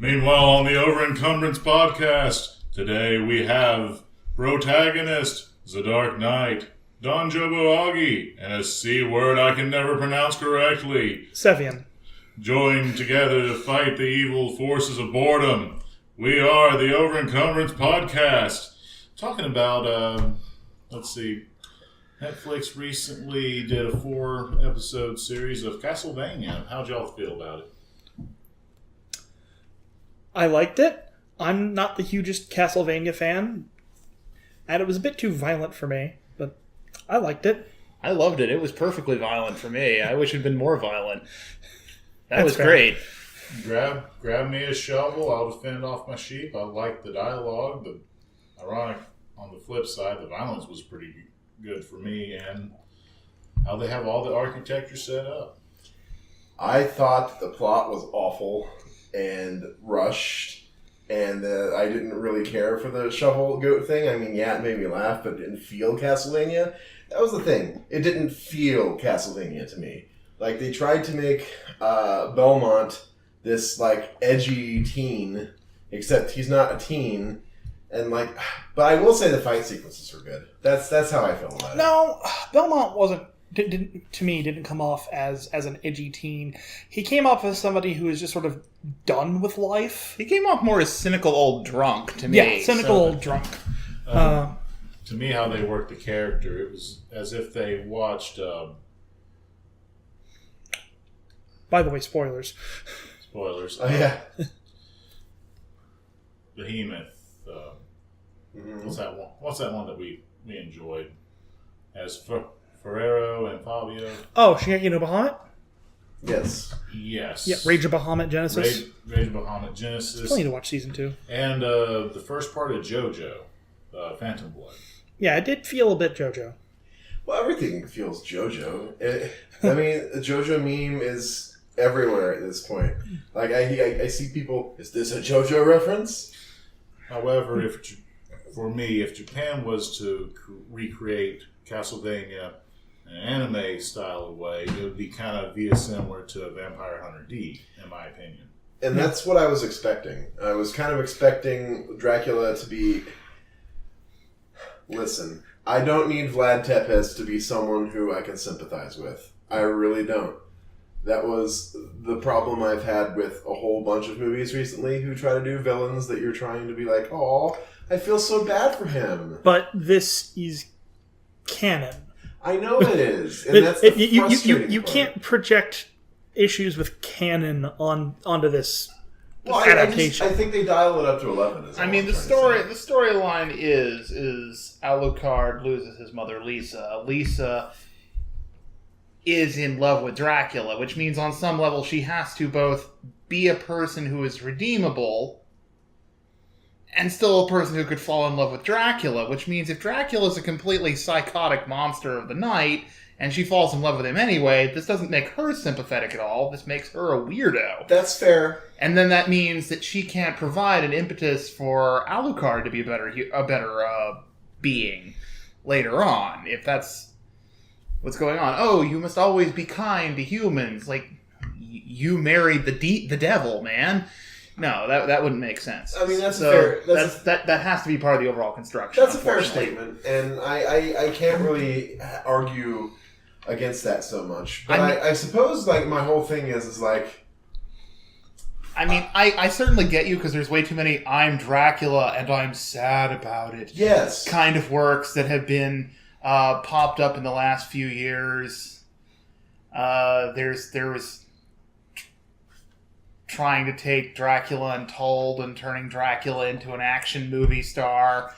Meanwhile, on the Overencumbrance podcast, today we have Brotagonist, ZeDarkKnight, DonJobo Augie, and a C word I can never pronounce correctly, Cevian. Joined together to fight the evil forces of boredom. We are the Overencumbrance podcast. Talking about, Netflix recently did a 4-episode series of Castlevania. How'd y'all feel about it? I liked it. I'm not the hugest Castlevania fan, and it was a bit too violent for me, but I liked it. I loved it. It was perfectly violent for me. I wish it had been more violent. That was fair. great. Grab me a shovel, I'll defend off my sheep. I like the dialogue, but ironic, on the flip side, the violence was pretty good for me, and how they have all the architecture set up. I thought the plot was awful and rushed, and I didn't really care for the shovel goat thing. I mean, yeah, it made me laugh, but it didn't feel Castlevania. That was the thing. It didn't feel Castlevania to me. Like, they tried to make Belmont this, like, edgy teen, except he's not a teen, and, like, but I will say the fight sequences were good. That's how I feel about it. No, Belmont didn't come off as an edgy teen. He came off as somebody who is just sort of done with life. He came off more as cynical old drunk to me. Yeah, cynical old drunk. To me, how they worked the character, it was as if they watched... By the way, spoilers. Spoilers. Oh, yeah. Behemoth. What's that one that we enjoyed? As Ferrero and Fabio. Oh, Shingeki no Bahamut? Yes. Yes. Yeah, Rage of Bahamut Genesis. Rage of Bahamut Genesis. Still need to watch season 2. And the first part of JoJo, Phantom Blood. Yeah, it did feel a bit JoJo. Well, everything feels JoJo. I mean, the JoJo meme is everywhere at this point. Like, I see people, is this a JoJo reference? However, if Japan was to recreate Castlevania in an anime style of way, it would be kind of similar to Vampire Hunter D, in my opinion. And that's what I was expecting. I was kind of expecting Dracula to be... Listen, I don't need Vlad Tepes to be someone who I can sympathize with. I really don't. That was the problem I've had with a whole bunch of movies recently who try to do villains that you're trying to be like, oh, I feel so bad for him. But this is canon. I know it is. And that's the frustrating you part. can't project issues with canon onto this Well, adaptation. I think they dial it up to 11. I mean, the storyline is Alucard loses his mother, Lisa. Lisa is in love with Dracula, which means on some level she has to both be a person who is redeemable and still a person who could fall in love with Dracula, which means if Dracula is a completely psychotic monster of the night and she falls in love with him anyway, this doesn't make her sympathetic at all. This makes her a weirdo. That's fair. And then that means that she can't provide an impetus for Alucard to be a better being later on, if that's what's going on. Oh, you must always be kind to humans. Like, you married the devil, man. No, that wouldn't make sense. I mean, that's so fair. That has to be part of the overall construction. That's a fair statement, and I can't really argue against that so much. But I suppose, like, my whole thing is like... I mean, I certainly get you, because there's way too many I'm Dracula and I'm sad about it. Yes. Kind of works that have been popped up in the last few years. There was trying to take Dracula Untold and turning Dracula into an action movie star,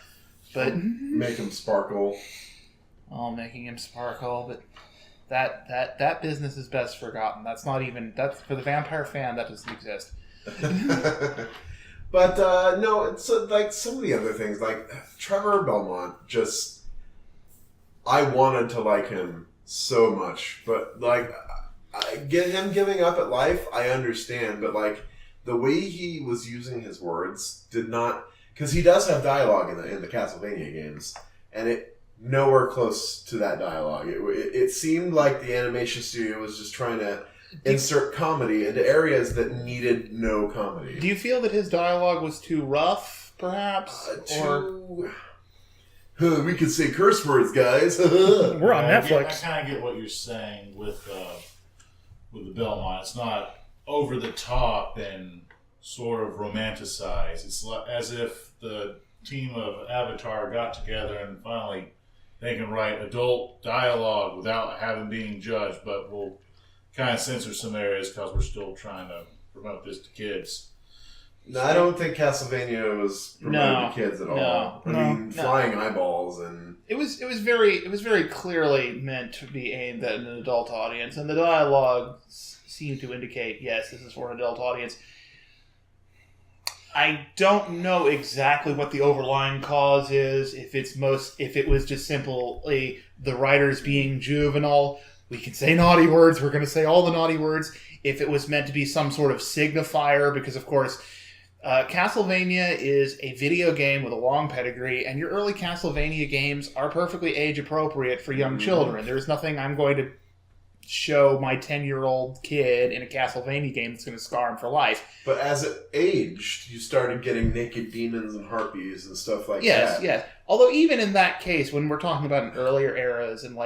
but make him sparkle. Oh, making him sparkle, but that business is best forgotten. That's for the vampire fan, that doesn't exist. But no, it's like some of the other things, like Trevor Belmont. Just, I wanted to like him so much, but like, him giving up at life, I understand, but like the way he was using his words did not, because he does have dialogue in the Castlevania games, and it nowhere close to that dialogue. It seemed like the animation studio was just trying to insert comedy into areas that needed no comedy. Do you feel that his dialogue was too rough, perhaps? We could say curse words, guys. We're on Netflix. I kind of get what you're saying with the Belmont. It's not over the top and sort of romanticized. It's as if the team of Avatar got together and finally they can write adult dialogue without having being judged, but we'll kind of censor some areas because we're still trying to promote this to kids. No, I don't think Castlevania was promoted to kids at all. I mean, flying eyeballs and it was very clearly meant to be aimed at an adult audience, and the dialogue seemed to indicate, yes, this is for an adult audience. I don't know exactly what the overlying cause is. If it was just simply the writers being juvenile, we can say naughty words. We're going to say all the naughty words. If it was meant to be some sort of signifier, because of course, Castlevania is a video game with a long pedigree, and your early Castlevania games are perfectly age appropriate for young children. There's nothing I'm going to show my 10-year-old kid in a Castlevania game that's going to scar him for life. But as it aged, you started getting naked demons and harpies and stuff like that. Yes. Although even in that case, when we're talking about in earlier eras and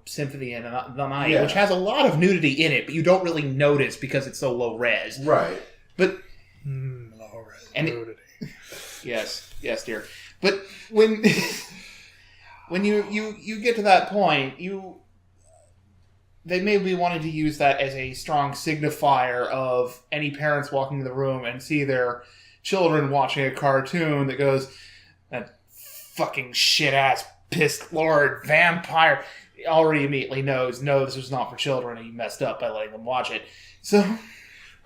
Symphony and the Night, which has a lot of nudity in it, but you don't really notice because it's so low res. Right. But low res nudity. Yes, dear. But when you get to that point, they may be wanting to use that as a strong signifier of any parents walking in the room and see their children watching a cartoon that goes, that fucking shit-ass pissed lord vampire already immediately knows, no, this was not for children, and he messed up by letting them watch it. So,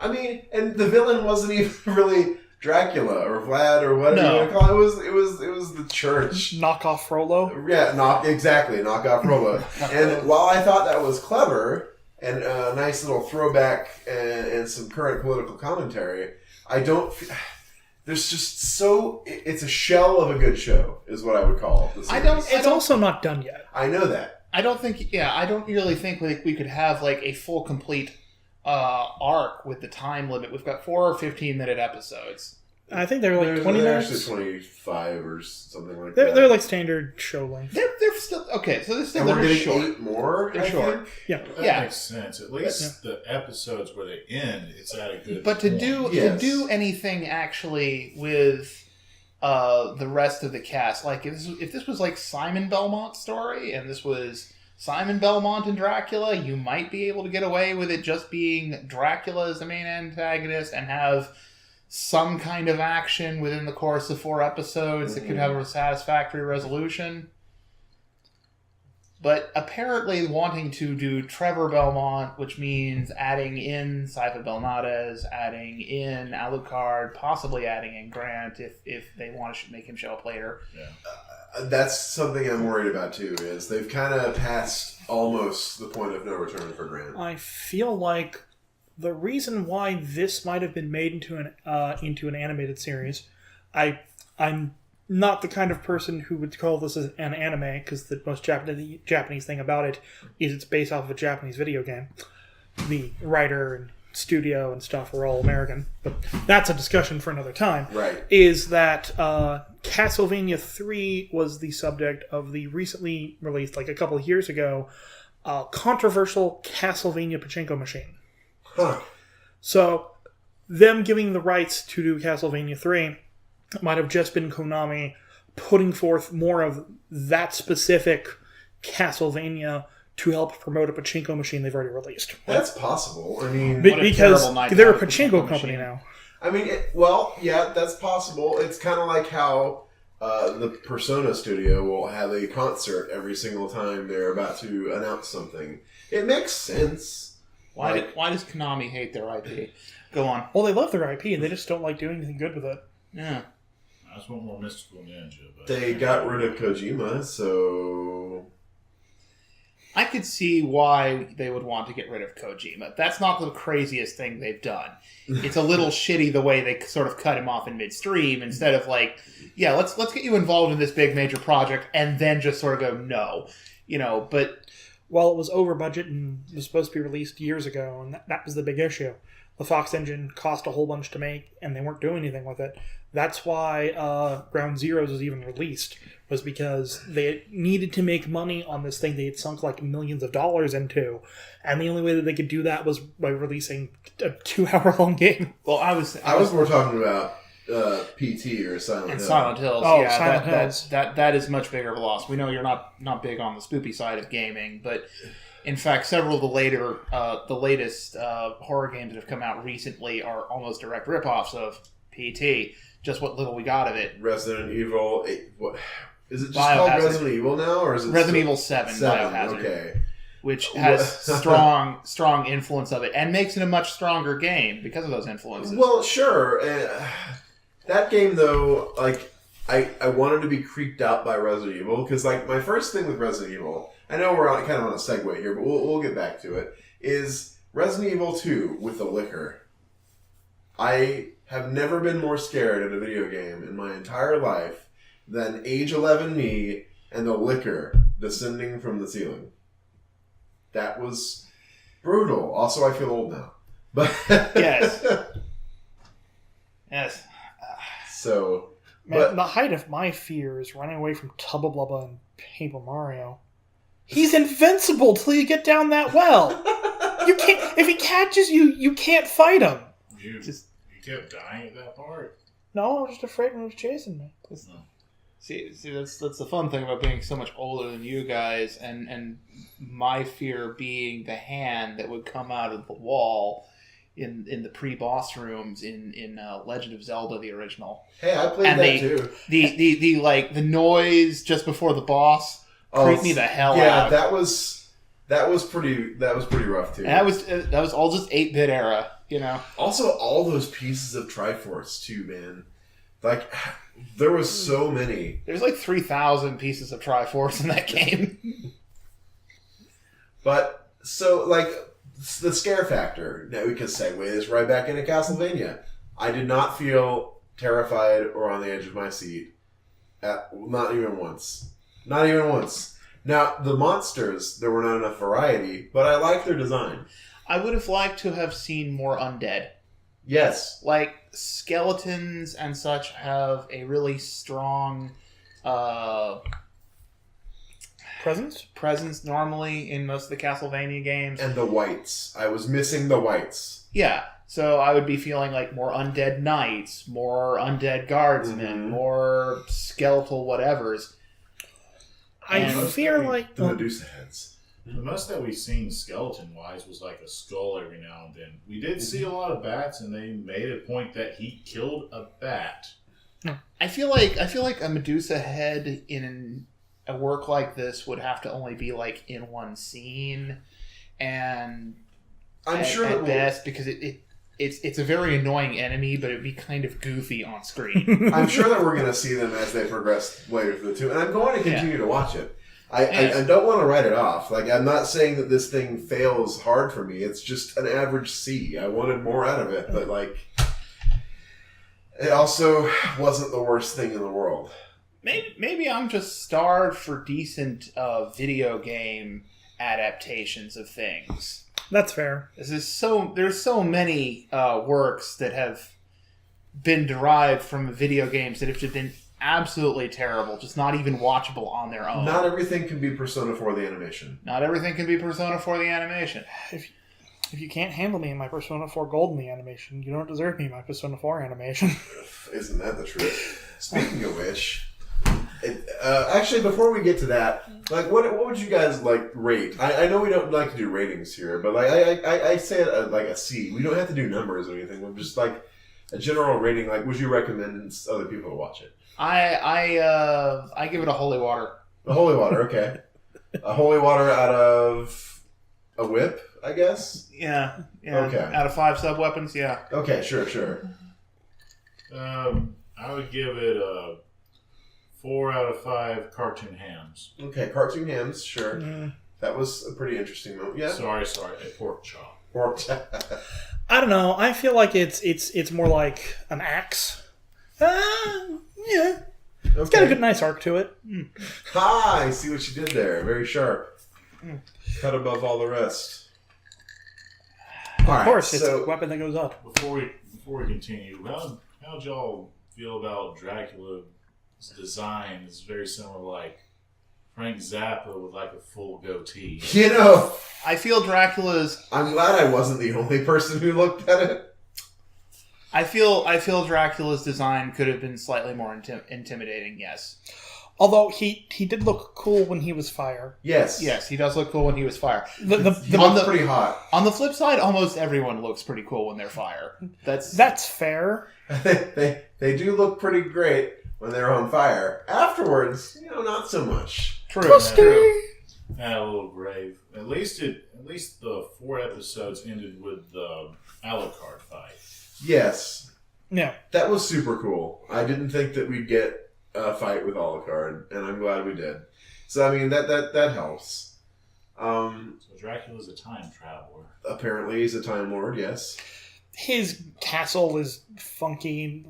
I mean, and the villain wasn't even really Dracula or Vlad or whatever you want to call it. It was the church. Knockoff Frollo? Yeah, knockoff Frollo. And while I thought that was clever and a nice little throwback and some current political commentary, there's just it's a shell of a good show is what I would call it. It's also not done yet. I know that. I don't really think we could have like a full complete arc with the time limit. We've got 4 or 15-minute episodes. I think they're like 20 minutes. Actually 25 or something like that. that. They're like standard show length. They're still okay. So they're still and we're getting short. 8 more. They're short. Yeah, that makes sense. At least the episodes where they end, it's at a good. But to do anything actually with the rest of the cast, like if this was like Simon Belmont's story, and this was Simon Belmont and Dracula, you might be able to get away with it just being Dracula as the main antagonist and have some kind of action within the course of 4 episodes that could have a satisfactory resolution. But apparently wanting to do Trevor Belmont, which means adding in Saifa Belnades, adding in Alucard, possibly adding in Grant if they want to make him show up later. Yeah. That's something I'm worried about too, is they've kind of passed almost the point of no return for Grant. I feel like the reason why this might have been made into an animated series, I'm not the kind of person who would call this an anime, because the most Japanese thing about it is it's based off of a Japanese video game. The writer and studio and stuff are all American, but that's a discussion for another time. Right. Is that Castlevania 3 was the subject of the recently released, like a couple of years ago, controversial Castlevania pachinko machine. Huh. So, them giving the rights to do Castlevania 3 might have just been Konami putting forth more of that specific Castlevania to help promote a pachinko machine they've already released. That's possible. I mean, because they're a pachinko company now. I mean, that's possible. It's kind of like how the Persona studio will have a concert every single time they're about to announce something. It makes sense. Why does Konami hate their IP? Go on. Well, they love their IP, and they just don't like doing anything good with it. Yeah. I just want more Mystical Ninja. But They got rid of Kojima, so I could see why they would want to get rid of Kojima. That's not the craziest thing they've done. It's a little shitty the way they sort of cut him off in midstream instead of like, yeah, let's get you involved in this big major project and then just sort of go no, but. Well, it was over budget and was supposed to be released years ago, and that was the big issue. The Fox engine cost a whole bunch to make, and they weren't doing anything with it. That's why Ground Zeroes was even released, was because they needed to make money on this thing they had sunk like millions of dollars into, and the only way that they could do that was by releasing a 2-hour-long game. Well, I was more talking about PT or Silent and Hill. Silent Hills. Oh, Yeah, Silent Hills. That is much bigger of a loss. We know you're not big on the spoopy side of gaming, but in fact, several of the latest horror games that have come out recently are almost direct ripoffs of PT. Just what little we got of it. Resident Evil. What is it? Just Biohazard. called Resident Evil now, or is it Resident Evil 7 Biohazard? Okay. Which has strong influence of it, and makes it a much stronger game because of those influences. Well, sure. That game, though, like, I wanted to be creeped out by Resident Evil, because, like, my first thing with Resident Evil, I know we're kind of on a segue here, but we'll get back to it, is Resident Evil 2 with the liquor. I have never been more scared at a video game in my entire life than age 11 me and the liquor descending from the ceiling. That was brutal. Also, I feel old now. But Yes. Yes. Man, but the height of my fear is running away from Tubba Blubba and Paper Mario. He's invincible till you get down that well. You can't. If he catches you, you can't fight him. You kept dying at that part? No, I was just afraid when he was chasing me. See, that's the fun thing about being so much older than you guys, and my fear being the hand that would come out of the wall in the pre-boss rooms in Legend of Zelda, the original. Hey, I played And that too. The noise just before the boss creeped me the hell out. Yeah, that was pretty rough too. And that was all just 8-bit era, you know. Also, all those pieces of Triforce too, man. Like, there was so many. There's like 3,000 pieces of Triforce in that game. But so, like, the scare factor. Now we can segue this right back into Castlevania. I did not feel terrified or on the edge of my seat. Not even once. Not even once. Now, the monsters, there were not enough variety, but I like their design. I would have liked to have seen more undead. Yes. Like, skeletons and such have a really strong presence normally in most of the Castlevania games. And the whites. I was missing the whites. Yeah, so I would be feeling like more undead knights, more undead guardsmen, more skeletal whatevers. I fear like the Medusa heads. The most that we've seen skeleton-wise was like a skull every now and then. We did see a lot of bats, and they made a point that he killed a bat. I feel like a Medusa head in a work like this would have to only be like in one scene, and I'm sure at that best because it's a very annoying enemy, but it'd be kind of goofy on screen. I'm sure that we're going to see them as they progress later through the two, and I'm going to continue to watch it. I don't want to write it off. Like, I'm not saying that this thing fails hard for me. It's just an average C. I wanted more out of it, but, like, it also wasn't the worst thing in the world. Maybe I'm just starved for decent video game adaptations of things. That's fair. There's so many works that have been derived from video games that have just been absolutely terrible, just not even watchable on their own. Not everything can be Persona 4 the animation. Not everything can be Persona 4 the animation. If you can't handle me in my Persona 4 Gold in the animation, you don't deserve me in my Persona 4 animation. Isn't that the truth? Speaking of which, actually, before we get to that, like, what would you guys like rate? I know we don't like to do ratings here, but like I say it like a C. We don't have to do numbers or anything. We're just like a general rating. Like, would you recommend other people to watch it? I give it a holy water. A holy water, okay. A holy water out of a whip, I guess. Yeah. Okay. Out of 5 sub weapons, yeah. Okay, sure. I would give it a 4 out of 5 cartoon hams. Okay, cartoon hams, sure. That was a pretty interesting moment. Yeah. Sorry, a pork chop. Pork chop. I don't know. I feel like it's more like an axe. Yeah. It's got a good, nice arc to it. Ha! I see what you did there. Very sharp. Cut above all the rest. Of course, it's a weapon that goes up. Before we continue, how'd y'all feel about Dracula's design? It's very similar, like Frank Zappa with like a full goatee. You know, I feel Dracula's. I'm glad I wasn't the only person who looked at it. I feel Dracula's design could have been slightly more intimidating. Yes. Although he did look cool when he was fire. Yes. Yes, he does look cool when he was fire. He looks pretty hot. On the flip side, almost everyone looks pretty cool when they're fire. That's fair. They do look pretty great when they're on fire. Afterwards, not so much. True. Yeah, a little grave. At least the 4 episodes ended with the Alucard fight. Yes. Yeah. That was super cool. I didn't think that we'd get a fight with Alucard, and I'm glad we did. So, I mean, that helps. So Dracula's a time traveler. Apparently he's a Time Lord, yes. His castle is funky.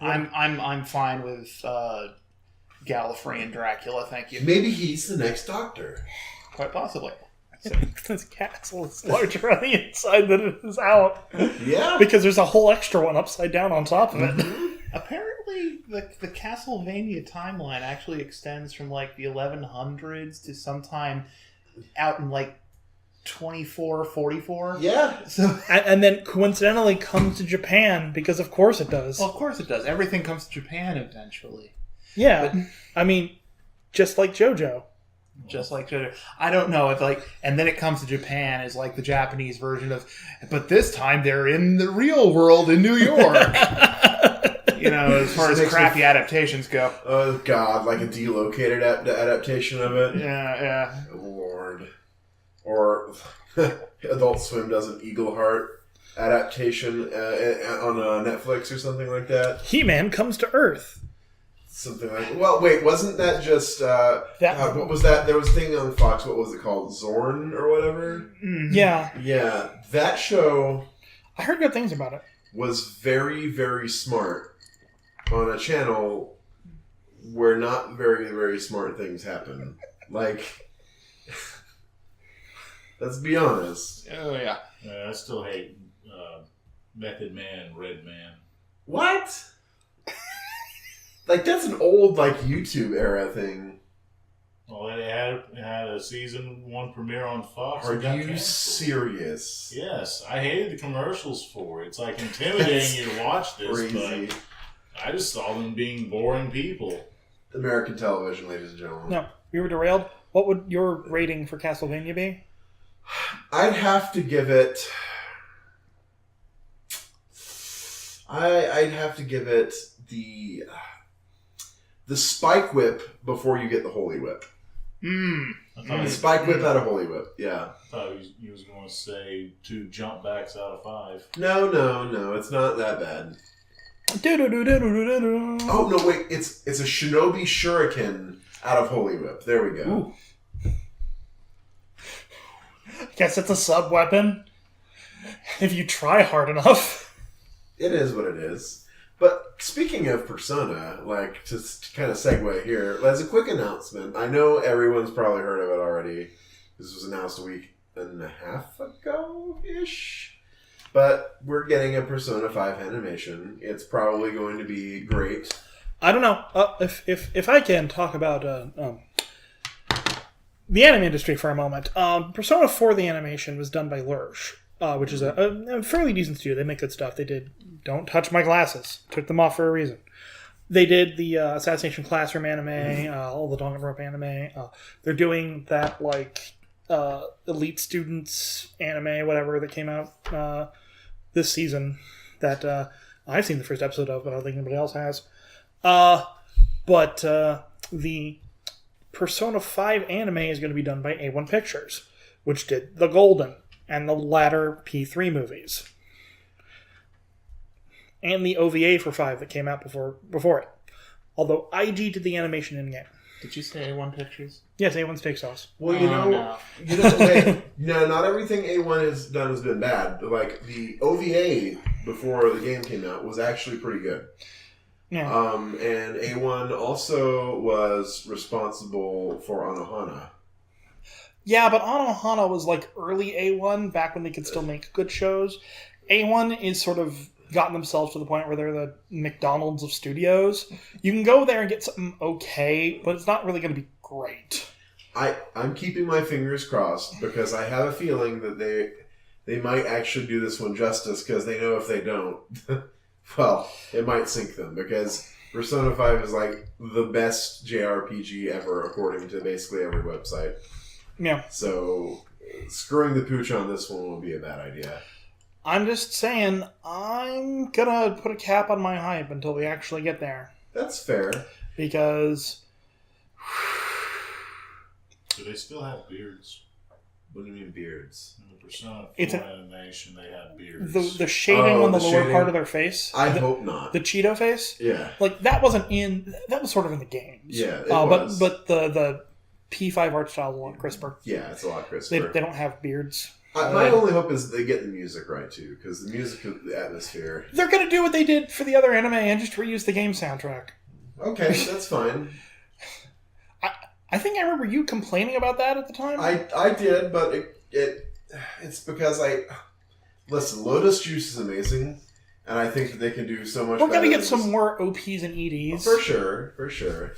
I'm fine with Gallifreyan Dracula, thank you. Maybe he's the next Doctor. Quite possibly. His castle is larger on the inside than it is out. Yeah. Because there's a whole extra one upside down on top of it. Apparently, the Castlevania timeline actually extends from like the 1100s to sometime out in like 2444. Yeah. So, and then coincidentally comes to Japan, because of course it does. well, of course it does. Everything comes to Japan eventually. Yeah. I mean, just like JoJo. Just like JoJo. I don't know if and then it comes to Japan as like the Japanese version of, but this time they're in the real world in New York. As far as crappy adaptations go. Oh, God, like a delocated adaptation of it? Yeah. Lord. Or Adult Swim does an Eagle Heart adaptation on Netflix or something like that. He-Man comes to Earth. Something like... Well, wait, wasn't that just... what was that? There was a thing on Fox, what was it called? Zorn or whatever? Mm-hmm. Yeah. Yeah, that show... I heard good things about it. Was very, very smart on a channel where not very, very smart things happen. Like... Let's be honest. Oh, yeah. I still hate Method Man, Red Man. What? That's an old, YouTube era thing. Well, it had a season 1 premiere on Fox. Are you serious? Yes. I hated the commercials for it. It's intimidating you to watch this, crazy. but I just saw them being boring people. American television, ladies and gentlemen. No, we were derailed. What would your rating for Castlevania be? I'd have to give it... I'd have to give it the Spike Whip before you get the Holy Whip. The Spike Whip out of Holy Whip, yeah. I thought he was going to say 2 jump backs out of 5. No, it's not that bad. Oh, no, wait, it's a Shinobi Shuriken out of Holy Whip. There we go. Ooh. Guess it's a sub-weapon. If you try hard enough. It is what it is. But speaking of Persona, to kind of segue here, as a quick announcement, I know everyone's probably heard of it already. This was announced a week and a half ago-ish. But we're getting a Persona 5 animation. It's probably going to be great. I don't know. If I can talk about the anime industry for a moment. Persona 4, the animation, was done by Lurch, which is a fairly decent studio. They make good stuff. They did Don't Touch My Glasses. Took them off for a reason. They did the Assassination Classroom anime, all the Danganronpa anime. They're doing that, Elite Students anime, whatever, that came out this season that I've seen the first episode of, but I don't think anybody else has. But the Persona 5 anime is going to be done by A1 Pictures, which did The Golden and the latter P3 movies. And the OVA for 5 that came out before it. Although IG did the animation in-game. Did you say A1 Pictures? Yes, A1 Steak Sauce. Well, no. Not everything A1 has done has been bad. The OVA before the game came out was actually pretty good. Yeah. And A1 also was responsible for Anohana. Yeah, but Anohana was like early A1, back when they could still make good shows. A1 is sort of gotten themselves to the point where they're the McDonald's of studios. You can go there and get something okay, but it's not really going to be great. I'm keeping my fingers crossed because I have a feeling that they might actually do this one justice, because they know if they don't, well, it might sink them, because Persona 5 is like the best JRPG ever, according to basically every website. Yeah. So screwing the pooch on this one will be a bad idea. I'm just saying, I'm gonna put a cap on my hype until we actually get there. That's fair. Because... Do they still have beards? What do you mean beards? In the Persona 4 It's animation, they have beards. the shading on the lower shading? part of their face. I hope not. The Cheeto face? Yeah. Like, that wasn't in... That was sort of in the games. Yeah, it was. But the P5 art style is a lot crisper. Yeah, it's a lot crisper. They don't have beards. My only hope is they get the music right, too, because the music, the atmosphere... They're going to do what they did for the other anime and just reuse the game soundtrack. Okay, that's fine. I think I remember you complaining about that at the time. I did, but it's because listen, Lotus Juice is amazing, and I think that they can do so much We're better. going to get some more OPs and EDs. For sure.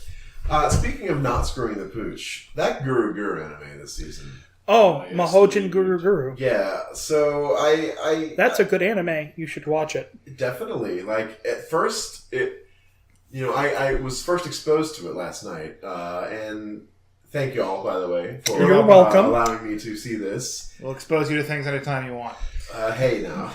Speaking of not screwing the pooch, that Guru Guru anime this season. Oh, yes. Mahojin Guru Guru. Yeah, so I That's a good anime. You should watch it. definitely, like, at first, I was first exposed to it last night, and thank you all, by the way, for You're welcome. allowing me to see this. We'll expose you to things anytime you want. Hey, now.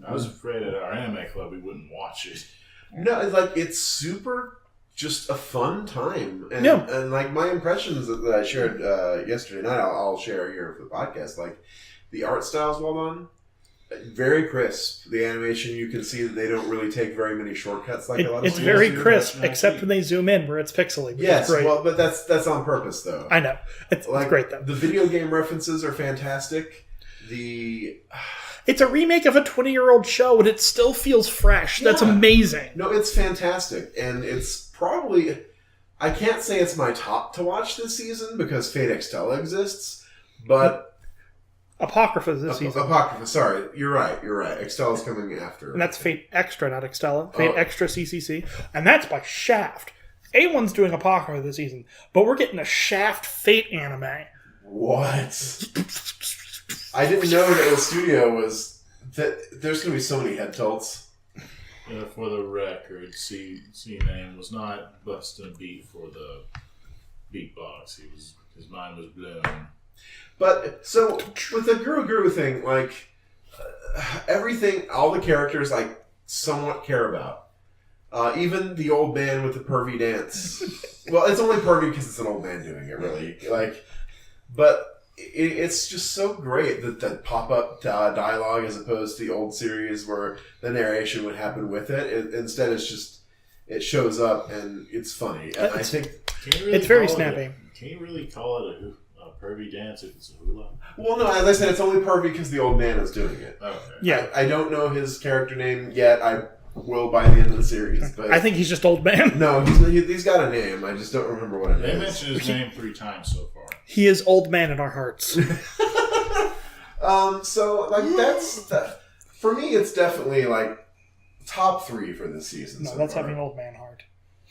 I was afraid at our anime club we wouldn't watch it. No, it's super just a fun time. And, Yeah. and like, my impressions that I shared yesterday night, I'll share here for the podcast. Like, the art style's well done. Very crisp. The animation, you can see that they don't really take very many shortcuts like a lot of It's studios very do. crisp, except when they zoom in where it's pixely. Yes, It's great. well, but that's on purpose, though. I know. It's great, though. The video game references are fantastic. It's a remake of a 20-year-old show, and it still feels fresh. That's Yeah. amazing. No, it's fantastic. And it's probably... I can't say it's my top to watch this season because Fate Extella exists, but... Apocrypha this season. Apocrypha, sorry. You're right. Extella's coming after. And that's Fate Extra, not Extella. Fate Oh. Extra CCC. And that's by Shaft. A1's doing Apocrypha this season, but we're getting a Shaft Fate anime. What? I didn't know that the studio was... that. There's going to be so many head tilts. For the record, C-Name was not busting a beat for the beatbox. His mind was blown. But, so, with the Guru Guru thing, like, everything, all the characters I somewhat care about. Even the old man with the pervy dance. Well, it's only pervy because it's an old man doing it, really. Like, but it's just so great that the pop-up dialogue, as opposed to the old series where the narration would happen with it. Instead, it's just, it shows up and it's funny. And I think... It's very snappy. Can you really call it a pervy dance if it's a hula? Well, no, as I said, it's only pervy because the old man is doing it. Okay. Yeah. I don't know his character name yet. I will by the end of the series. But I think he's just old man. no, he's got a name. I just don't remember what it They is. mentioned his name 3 times so far. He is old man in our hearts. So, like, that's... for me, it's definitely, like, top 3 for this season. No, so that's far. having old man heart.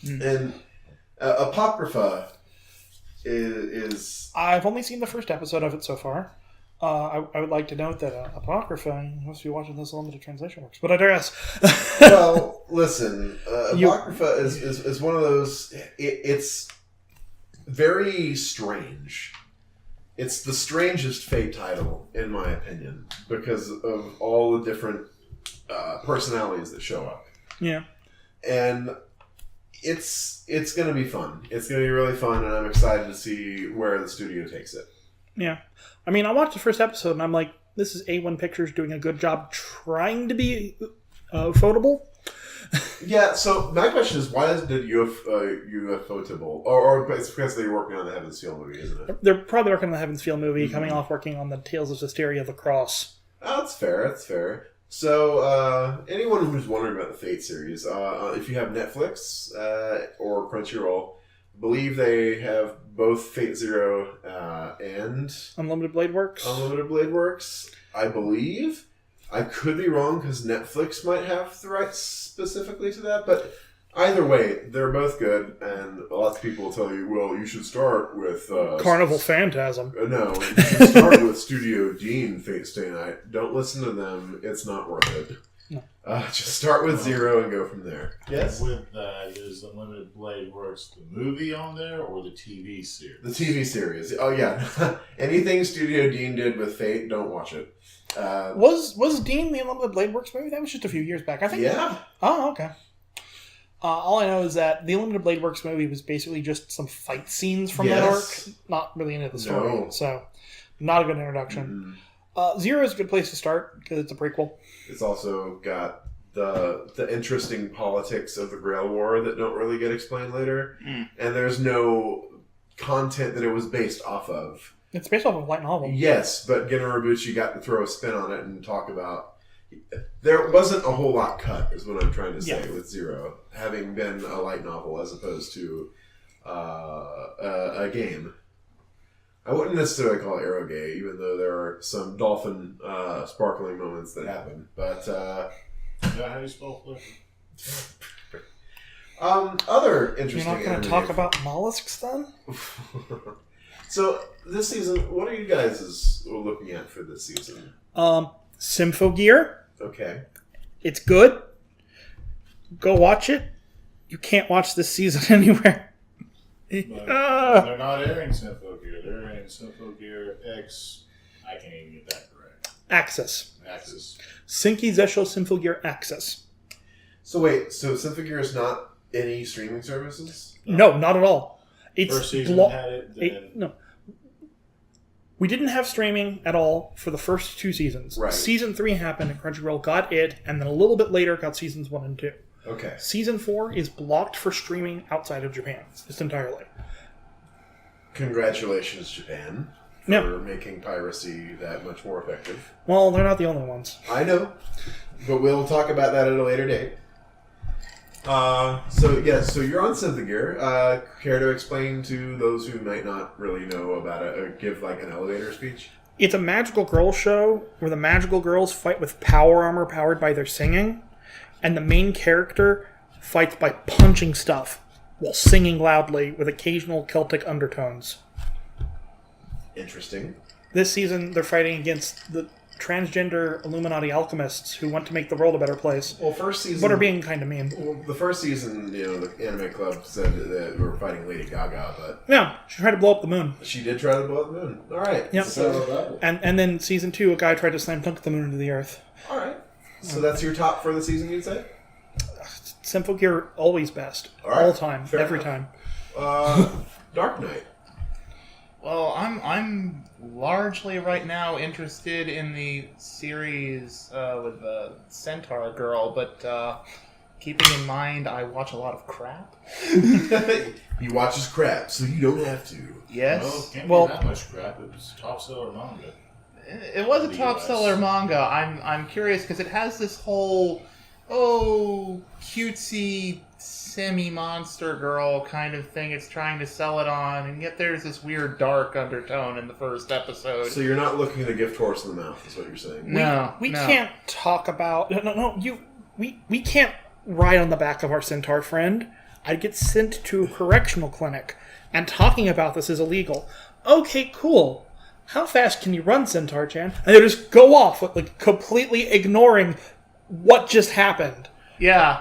And Apocrypha is... I've only seen the first episode of it so far. I would like to note that Apocrypha, you must be watching this limited translation works, but I digress. Well, listen, Apocrypha is one of those... It's very strange. It's the strangest Fate title, in my opinion, because of all the different personalities that show up. Yeah. And it's going to be fun. It's going to be really fun, and I'm excited to see where the studio takes it. Yeah. I mean, I watched the first episode, and I'm like, this is A1 Pictures doing a good job trying to be photable. Yeah, so my question is, why did UFO-table? Or it's because they're working on the Heaven's Feel movie, isn't it? They're probably working on the Heaven's Feel movie, coming off working on the Tales of Hysteria, The Cross. Oh, that's fair. So, anyone who's wondering about the Fate series, if you have Netflix or Crunchyroll, believe they have both Fate Zero and Unlimited Blade Works. Unlimited Blade Works. I believe. I could be wrong because Netflix might have the rights specifically to that, but either way, they're both good, and lots of people will tell you, well, you should start with... Carnival Phantasm. No, you should start with Studio Dean Fate Stay Night. Don't listen to them. It's not worth it. No. Just start with Zero and go from there. Yes? With that, is Unlimited Blade Works the movie on there or the TV series? The TV series. Oh, yeah. Anything Studio Dean did with Fate, don't watch it. Was Dean the Unlimited Blade Works movie? That was just a few years back, I think. Yeah. Oh, okay. All I know is that the Unlimited Blade Works movie was basically just some fight scenes from that arc, not really into the story. No. So, not a good introduction. Zero is a good place to start because it's a prequel. It's also got the interesting politics of the Grail War that don't really get explained later, and there's no content that it was based off of. It's based off of a light novel. Yes, but Genorabuchi got to throw a spin on it and talk about... There wasn't a whole lot cut, is what I'm trying to say with Zero, having been a light novel as opposed to a game. I wouldn't necessarily call it Arrowgay, even though there are some dolphin sparkling moments that happen. But Is that how you spell flip? other interesting... You're not going to talk about mollusks then? So, this season, what are you guys looking at for this season? Symphogear. Okay. It's good. Go watch it. You can't watch this season anywhere. But they're not airing Symphogear. They're airing Symphogear X. I can't even get that correct. Axis. Axis. Zesho Symphogear Axis. So wait, so Symphogear is not any streaming services? No, not at all. It's First season had it, then... No. We didn't have streaming at all for the first 2 seasons. Right. Season 3 happened and Crunchyroll got it, and then a little bit later got seasons 1 and 2. Okay. Season 4 is blocked for streaming outside of Japan. Just entirely. Congratulations, Japan, for making piracy that much more effective. Well, they're not the only ones. I know, but we'll talk about that at a later date. So you're on Symphogear. Care to explain to those who might not really know about it, or give like an elevator speech? It's a magical girl show where the magical girls fight with power armor powered by their singing, and the main character fights by punching stuff while singing loudly with occasional Celtic undertones. Interesting. This season, they're fighting against the transgender Illuminati alchemists who want to make the world a better place. Well, first season... But are being kind of mean. Well, the first season, the anime club said that we were fighting Lady Gaga, but... Yeah, she tried to blow up the moon. She did try to blow up the moon. All right. Yep. So, and then season 2, a guy tried to slam dunk the moon into the earth. all right. So that's your top for the season, you'd say? Symphogear, always best. All right. All time. Fair every enough. time. Dark Knight. Well, I'm largely right now interested in the series with the Centaur girl, but keeping in mind I watch a lot of crap. He watches crap, so you don't have to. Yes. Well, it can't Well- be that much crap. It was top seller manga. It was a The top US. seller manga. I'm curious because it has this whole cutesy semi-monster girl kind of thing it's trying to sell it on, and yet there's this weird dark undertone in the first episode. So you're not looking to gift horse in the mouth, is what you're saying. We can't talk about... We can't ride on the back of our centaur friend. I'd get sent to a correctional clinic, and talking about this is illegal. Okay, cool. How fast can you run, Centaur-chan? And they just go off, like completely ignoring what just happened. Yeah.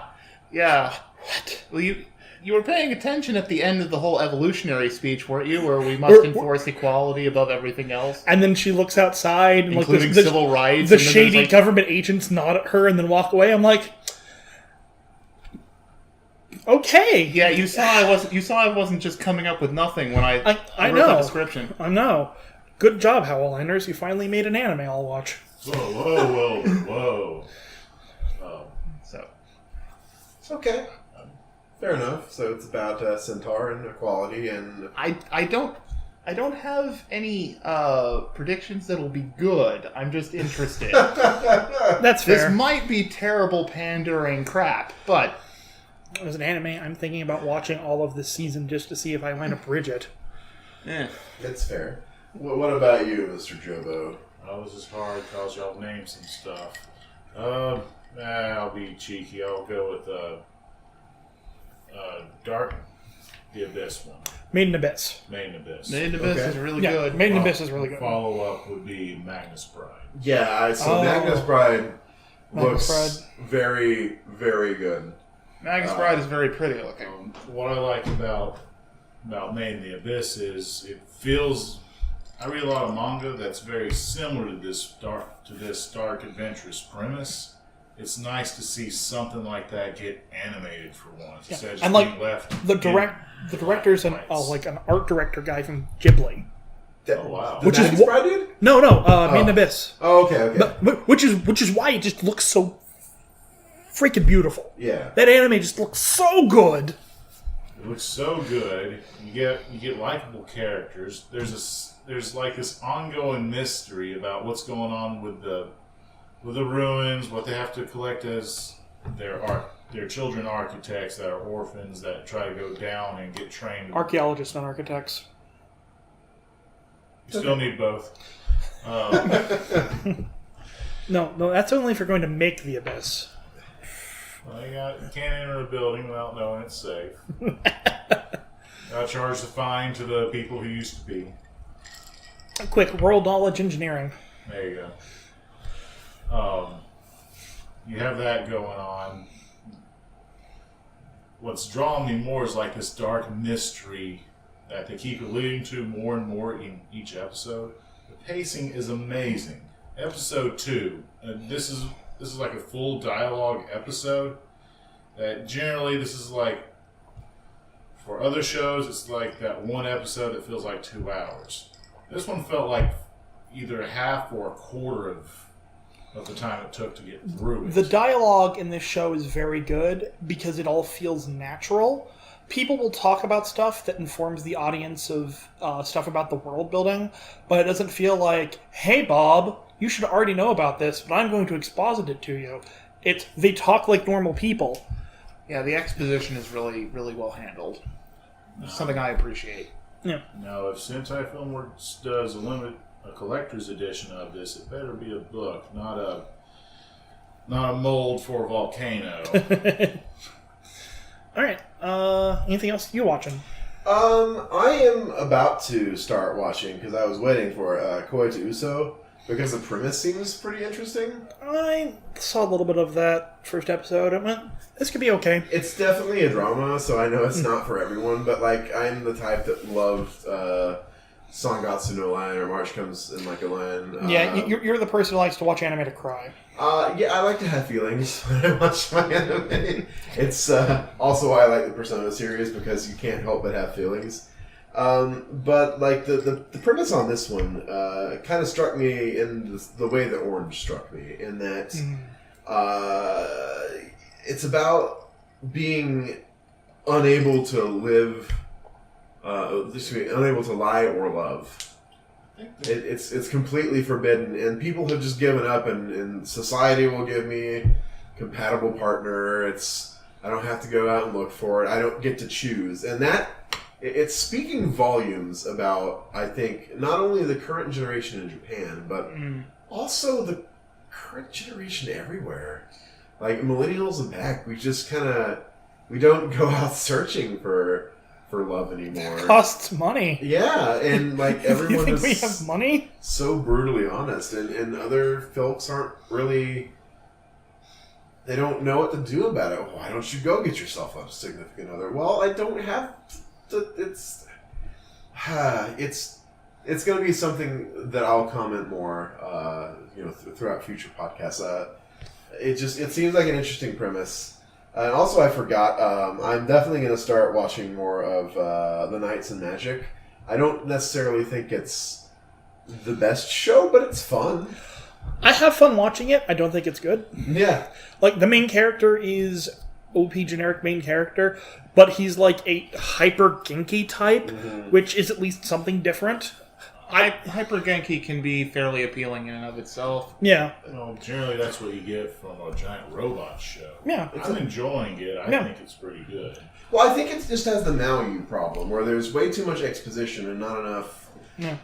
What? Well, you were paying attention at the end of the whole evolutionary speech, weren't you? Where we must enforce equality above everything else, And then she looks outside, and including like the civil rights. the and then shady there's, like, government agents nod at her and then walk away. I'm like, okay. Yeah, you saw I wasn't just coming up with nothing when I I wrote know. the description. I know. Good job, Howliners. You finally made an anime I'll watch. Whoa. Oh. So Okay. Fair enough. So it's about Centaur and equality and... I don't have any predictions that'll be good. I'm just interested. That's fair. This might be terrible pandering crap, but as an anime, I'm thinking about watching all of this season just to see if I want to bridge it. Yeah. That's fair. What about you, Mr. Jobo? Oh, this is hard because y'all named some stuff. I'll be cheeky. I'll go with Dark, the Abyss one. Made in Abyss. Made in Abyss. Made in Abyss Okay. is really Yeah, good. Made in Abyss is really good. Follow up would be Magnus Bride. Yeah, Oh. Magnus Bride Magnus looks very, very good. Magnus Bride is very pretty looking. What I like about Made in the Abyss is it feels. I read a lot of manga that's very similar to this dark adventurous premise. It's nice to see something like that get animated for once instead of just And, like, being left. The director's an art director guy from Ghibli. Oh wow! The Which is Magnus Bride dude? No, Made in Abyss. Oh, okay. But which is why it just looks so freaking beautiful. Yeah. That anime just looks so good. It looks so good. You get likable characters. There's like this ongoing mystery about what's going on with the ruins, what they have to collect as their children architects that are orphans that try to go down and get trained. Archaeologists, not architects. You still need both. No, that's only if you're going to make the Abyss. Well, you can't enter a building without knowing it's safe. Gotta charge the fine to the people who used to be. Quick, world knowledge engineering. There you go. You have that going on. What's drawing me more is like this dark mystery that they keep alluding to more and more in each episode. The pacing is amazing. Episode 2, this is like a full dialogue episode. That generally this is like, for other shows, it's like that one episode that feels like 2 hours. This one felt like either half or a quarter of the time it took to get through it. The dialogue in this show is very good because it all feels natural. People will talk about stuff that informs the audience of stuff about the world building, but it doesn't feel like, hey Bob, you should already know about this, but I'm going to exposit it to you. They talk like normal people. Yeah, the exposition is really, really well handled. It's something I appreciate. Yeah. Now, if Sentai Filmworks does a collector's edition of this, it better be a book, not a mold for a volcano. All right. Anything else you watching? I am about to start watching because I was waiting for Koi to Uso because the premise seems pretty interesting. I saw a little bit of that first episode. I went, this could be okay. It's definitely a drama, so I know it's not for everyone, but like I'm the type that loved Sangatsu no Lion or March Comes in Like a Lion. Yeah, you're the person who likes to watch anime to cry. Yeah, I like to have feelings when I watch my anime. It's also why I like the Persona series because you can't help but have feelings. But like the premise on this one kind of struck me in the way that Orange struck me, in that it's about being unable to live, unable to lie or love. It's completely forbidden, and people have just given up, and society will give me a compatible partner. I don't have to go out and look for it. I don't get to choose, and it's speaking volumes about, I think, not only the current generation in Japan, but also the current generation everywhere. Like millennials and back, we just we don't go out searching for love anymore. It costs money. Yeah, and like You everyone think is we have money? so brutally honest, and other folks aren't really. They don't know what to do about it. Why don't you go get yourself a significant other? Well, I don't have. It's going to be something that I'll comment more, throughout future podcasts. It seems like an interesting premise. And also, I forgot, I'm definitely going to start watching more of The Knights and Magic. I don't necessarily think it's the best show, but it's fun. I have fun watching it. I don't think it's good. Yeah. Like, the main character is OP generic main character, but he's like a hyper Genki type, which is at least something different. Hyper Genki can be fairly appealing in and of itself. Yeah. Well, generally that's what you get from a giant robot show. Yeah. I'm enjoying it. I think it's pretty good. Well, I think it just has the Maui problem, where there's way too much exposition and not enough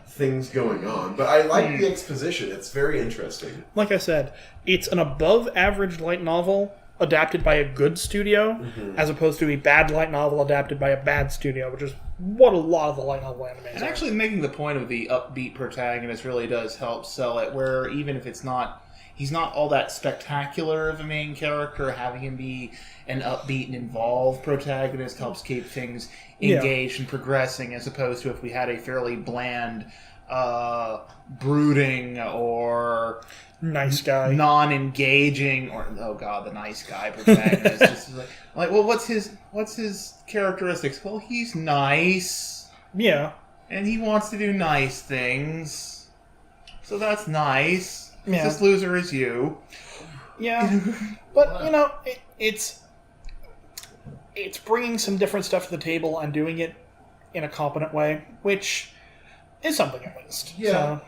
things going on. But I like the exposition. It's very interesting. Like I said, it's an above-average light novel adapted by a good studio, as opposed to a bad light novel adapted by a bad studio, which is what a lot of the light novel animes And are. actually making the point of the upbeat protagonist really does help sell it, where even if he's not all that spectacular of a main character, having him be an upbeat and involved protagonist helps keep things engaged and progressing, as opposed to if we had a fairly bland, brooding or Nice guy. non-engaging, or the nice guy protagonist. Just like, well, what's his characteristics? Well, he's nice. Yeah. And he wants to do nice things. So that's nice. Yeah. This loser is you. Yeah. But, it's bringing some different stuff to the table and doing it in a competent way, which is something at least. Yeah.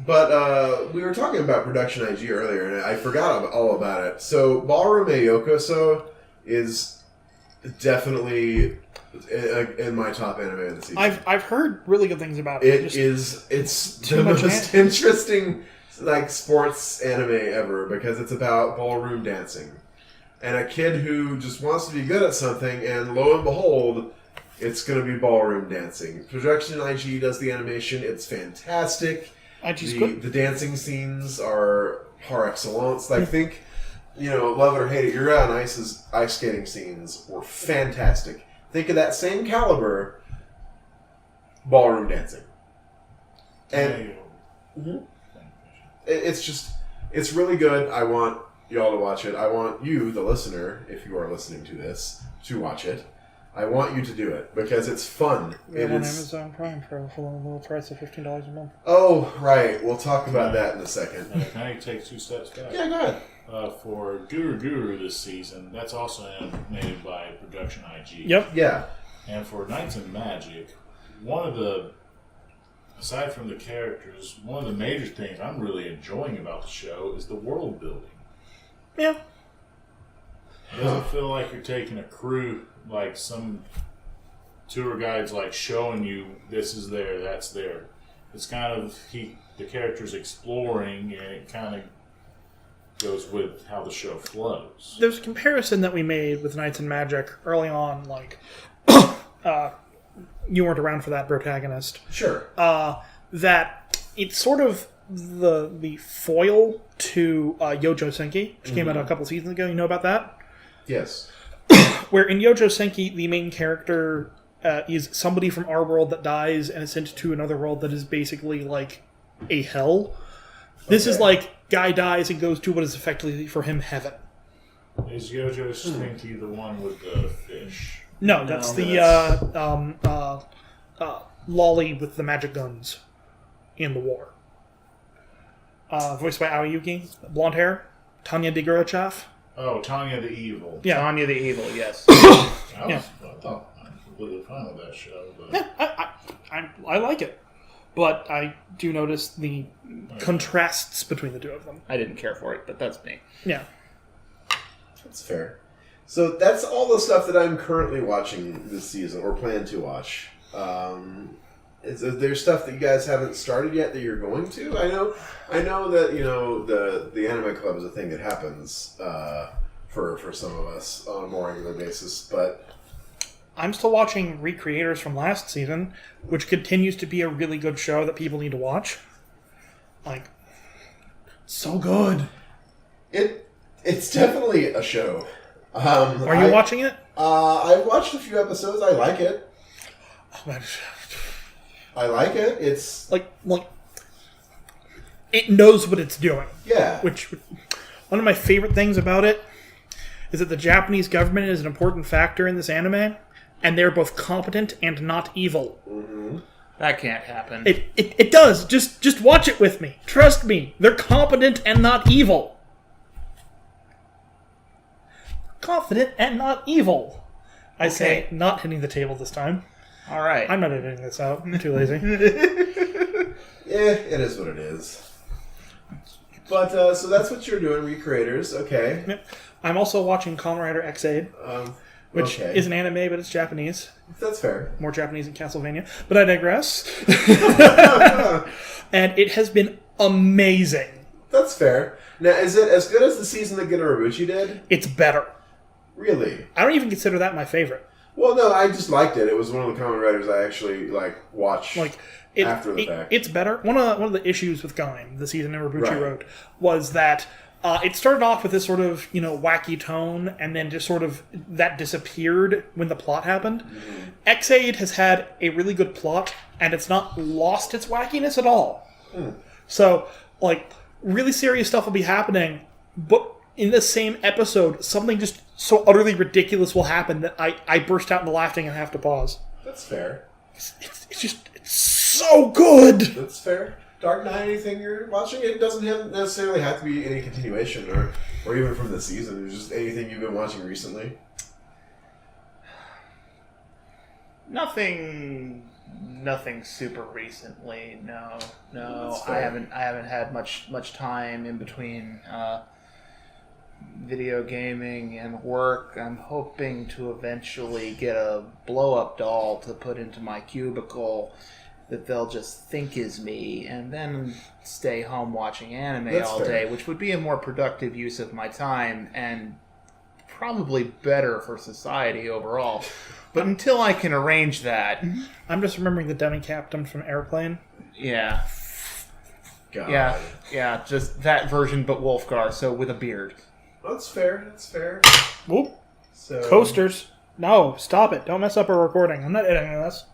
But we were talking about Production IG earlier, and I forgot all about it. So Ballroom Yokoso is definitely in my top anime of the season. I've heard really good things about it. It's the most interesting sports anime ever, because it's about ballroom dancing. And a kid who just wants to be good at something, and lo and behold, it's going to be ballroom dancing. Production IG does the animation. It's fantastic. The dancing scenes are par excellence. Think, love it or hate it, You're on Ice's ice skating scenes were fantastic. Think of that same caliber, ballroom dancing. And it's really good. I want y'all to watch it. I want you, the listener, if you are listening to this, to watch it. I want you to do it because it's fun. It on Amazon Prime for a little price of $15 a month. Oh, right. We'll talk about that in a second. Can I take 2 steps back? Yeah, go ahead. For Guru this season, that's also animated by Production IG. Yep. Yeah. And for Knights and Magic, aside from the characters, one of the major things I'm really enjoying about the show is the world building. Yeah. It doesn't feel like you're taking a crew, like some tour guides showing you this is there, that's there. It's kind of the character's exploring, and it kind of goes with how the show flows. There's a comparison that we made with Knights and Magic early on, you weren't around for that, Brotagonist. Sure. That it's sort of the foil to Yojo Senki, which came out a couple seasons ago. You know about that? Yes. Where in Yojo Senki, the main character is somebody from our world that dies and is sent to another world that is basically a hell. This is guy dies and goes to what is effectively for him heaven. Is Yojo Senki the one with the fish? No, that's Lolly with the magic guns in the war. Voiced by Aoyuki, blonde hair, Tanya de Gorochav. Oh, Tanya the Evil. Yeah. Tanya the Evil, yes. I thought I'm completely fine with that show. But... Yeah, I like it. But I do notice the contrasts between the two of them. I didn't care for it, but that's me. Yeah. That's fair. So that's all the stuff that I'm currently watching this season, or plan to watch. Is there stuff that you guys haven't started yet that you're going to? I know that the anime club is a thing that happens for some of us on a more regular basis, but I'm still watching Recreators from last season, which continues to be a really good show that people need to watch. So good. It's definitely a show. Are you watching it? I've watched a few episodes. I like it. I like it. It's it knows what it's doing. Yeah. Which one of my favorite things about it is that the Japanese government is an important factor in this anime, and they're both competent and not evil. Mm-hmm. That can't happen. It does. Just watch it with me. Trust me. They're competent and not evil. Confident and not evil. I say, not hitting the table this time. All right. I'm not editing this out. I'm too lazy. it is what it is. But, so that's what you're doing, Recreators. Okay. Yep. I'm also watching Kamen Rider X-Aid, which is an anime, but it's Japanese. That's fair. More Japanese than Castlevania. But I digress. And it has been amazing. That's fair. Now, is it as good as the season that Ginorabuchi did? It's better. Really? I don't even consider that my favorite. Well, no, I just liked it. It was one of the Kamen Riders I actually watched after the fact. It's better. One of the issues with Gaim, the season Ginorabuchi wrote, was that it started off with this sort of wacky tone, and then just sort of that disappeared when the plot happened. Mm-hmm. X-Aid has had a really good plot, and it's not lost its wackiness at all. Mm. So, really serious stuff will be happening, but in the same episode, something just so utterly ridiculous will happen that I burst out into laughing and have to pause. That's fair. It's so good! That's fair. Dark Knight, anything you're watching? It doesn't necessarily have to be any continuation or even from the season. It's just anything you've been watching recently. Nothing super recently. No. I haven't had much time in between video gaming and work. I'm hoping to eventually get a blow-up doll to put into my cubicle that they'll just think is me, and then stay home watching anime all day, which would be a more productive use of my time and probably better for society overall. But until I can arrange that... I'm just remembering the dummy captain from Airplane. Yeah. God. Yeah, just that version, but Wolfgar, so with a beard. That's fair. Whoop. So... Coasters. No, stop it. Don't mess up our recording. I'm not editing this.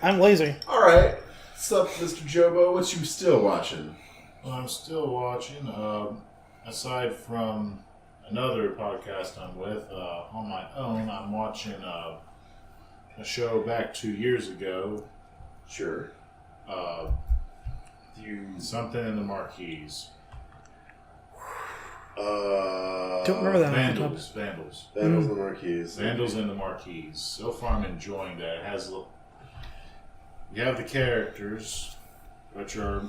I'm lazy. All right. What's up, Mr. Jobo? What you still watching? Well, I'm still watching. Aside from another podcast I'm with, on my own, I'm watching a show back 2 years ago. Sure. Something in the Marquise. Don't remember that. Vandals. Vandals in the Marquise. Vandals in the Marquise. So far, I'm enjoying that. It has you have the characters, which are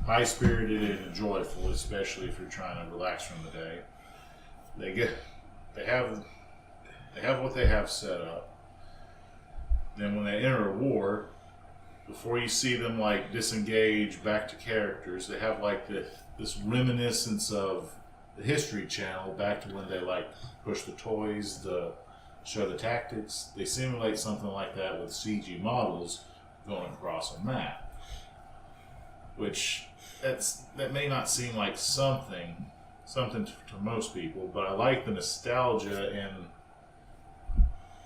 high-spirited and joyful, especially if you're trying to relax from the day. They have what they have set up. Then when they enter a war, before you see them disengage back to characters, they have this reminiscence of the History Channel back to when they push the toys to show the tactics. They simulate something like that with CG models going across a map, which that may not seem like something to most people, but I like the nostalgia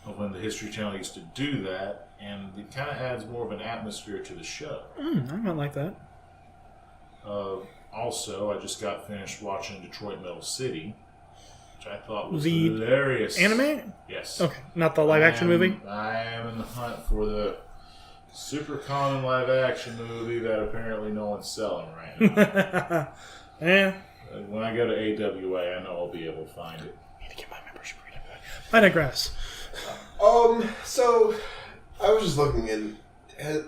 of when the History Channel used to do that, and it kind of adds more of an atmosphere to the show. I might like that. Also, I just got finished watching Detroit Metal City, which I thought was the hilarious. Anime? Yes. Okay, not the live-action movie? I am in the hunt for the super common live-action movie that apparently no one's selling right now. Yeah. When I go to AWA, I know I'll be able to find it. I need to get my membership read. I digress. So I was just looking in.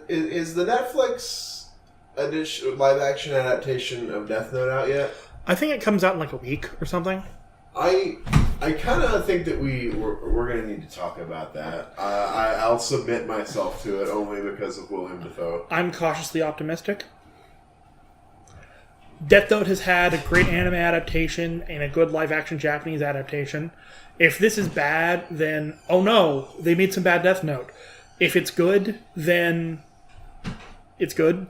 Is the Netflix live action adaptation of Death Note out yet? I think it comes out in a week or something. I kind of think that we're going to need to talk about that. I'll submit myself to it only because of William Dafoe. I'm cautiously optimistic. Death Note has had a great anime adaptation and a good live-action Japanese adaptation. If this is bad, then, oh no, they made some bad Death Note. If it's good, then it's good.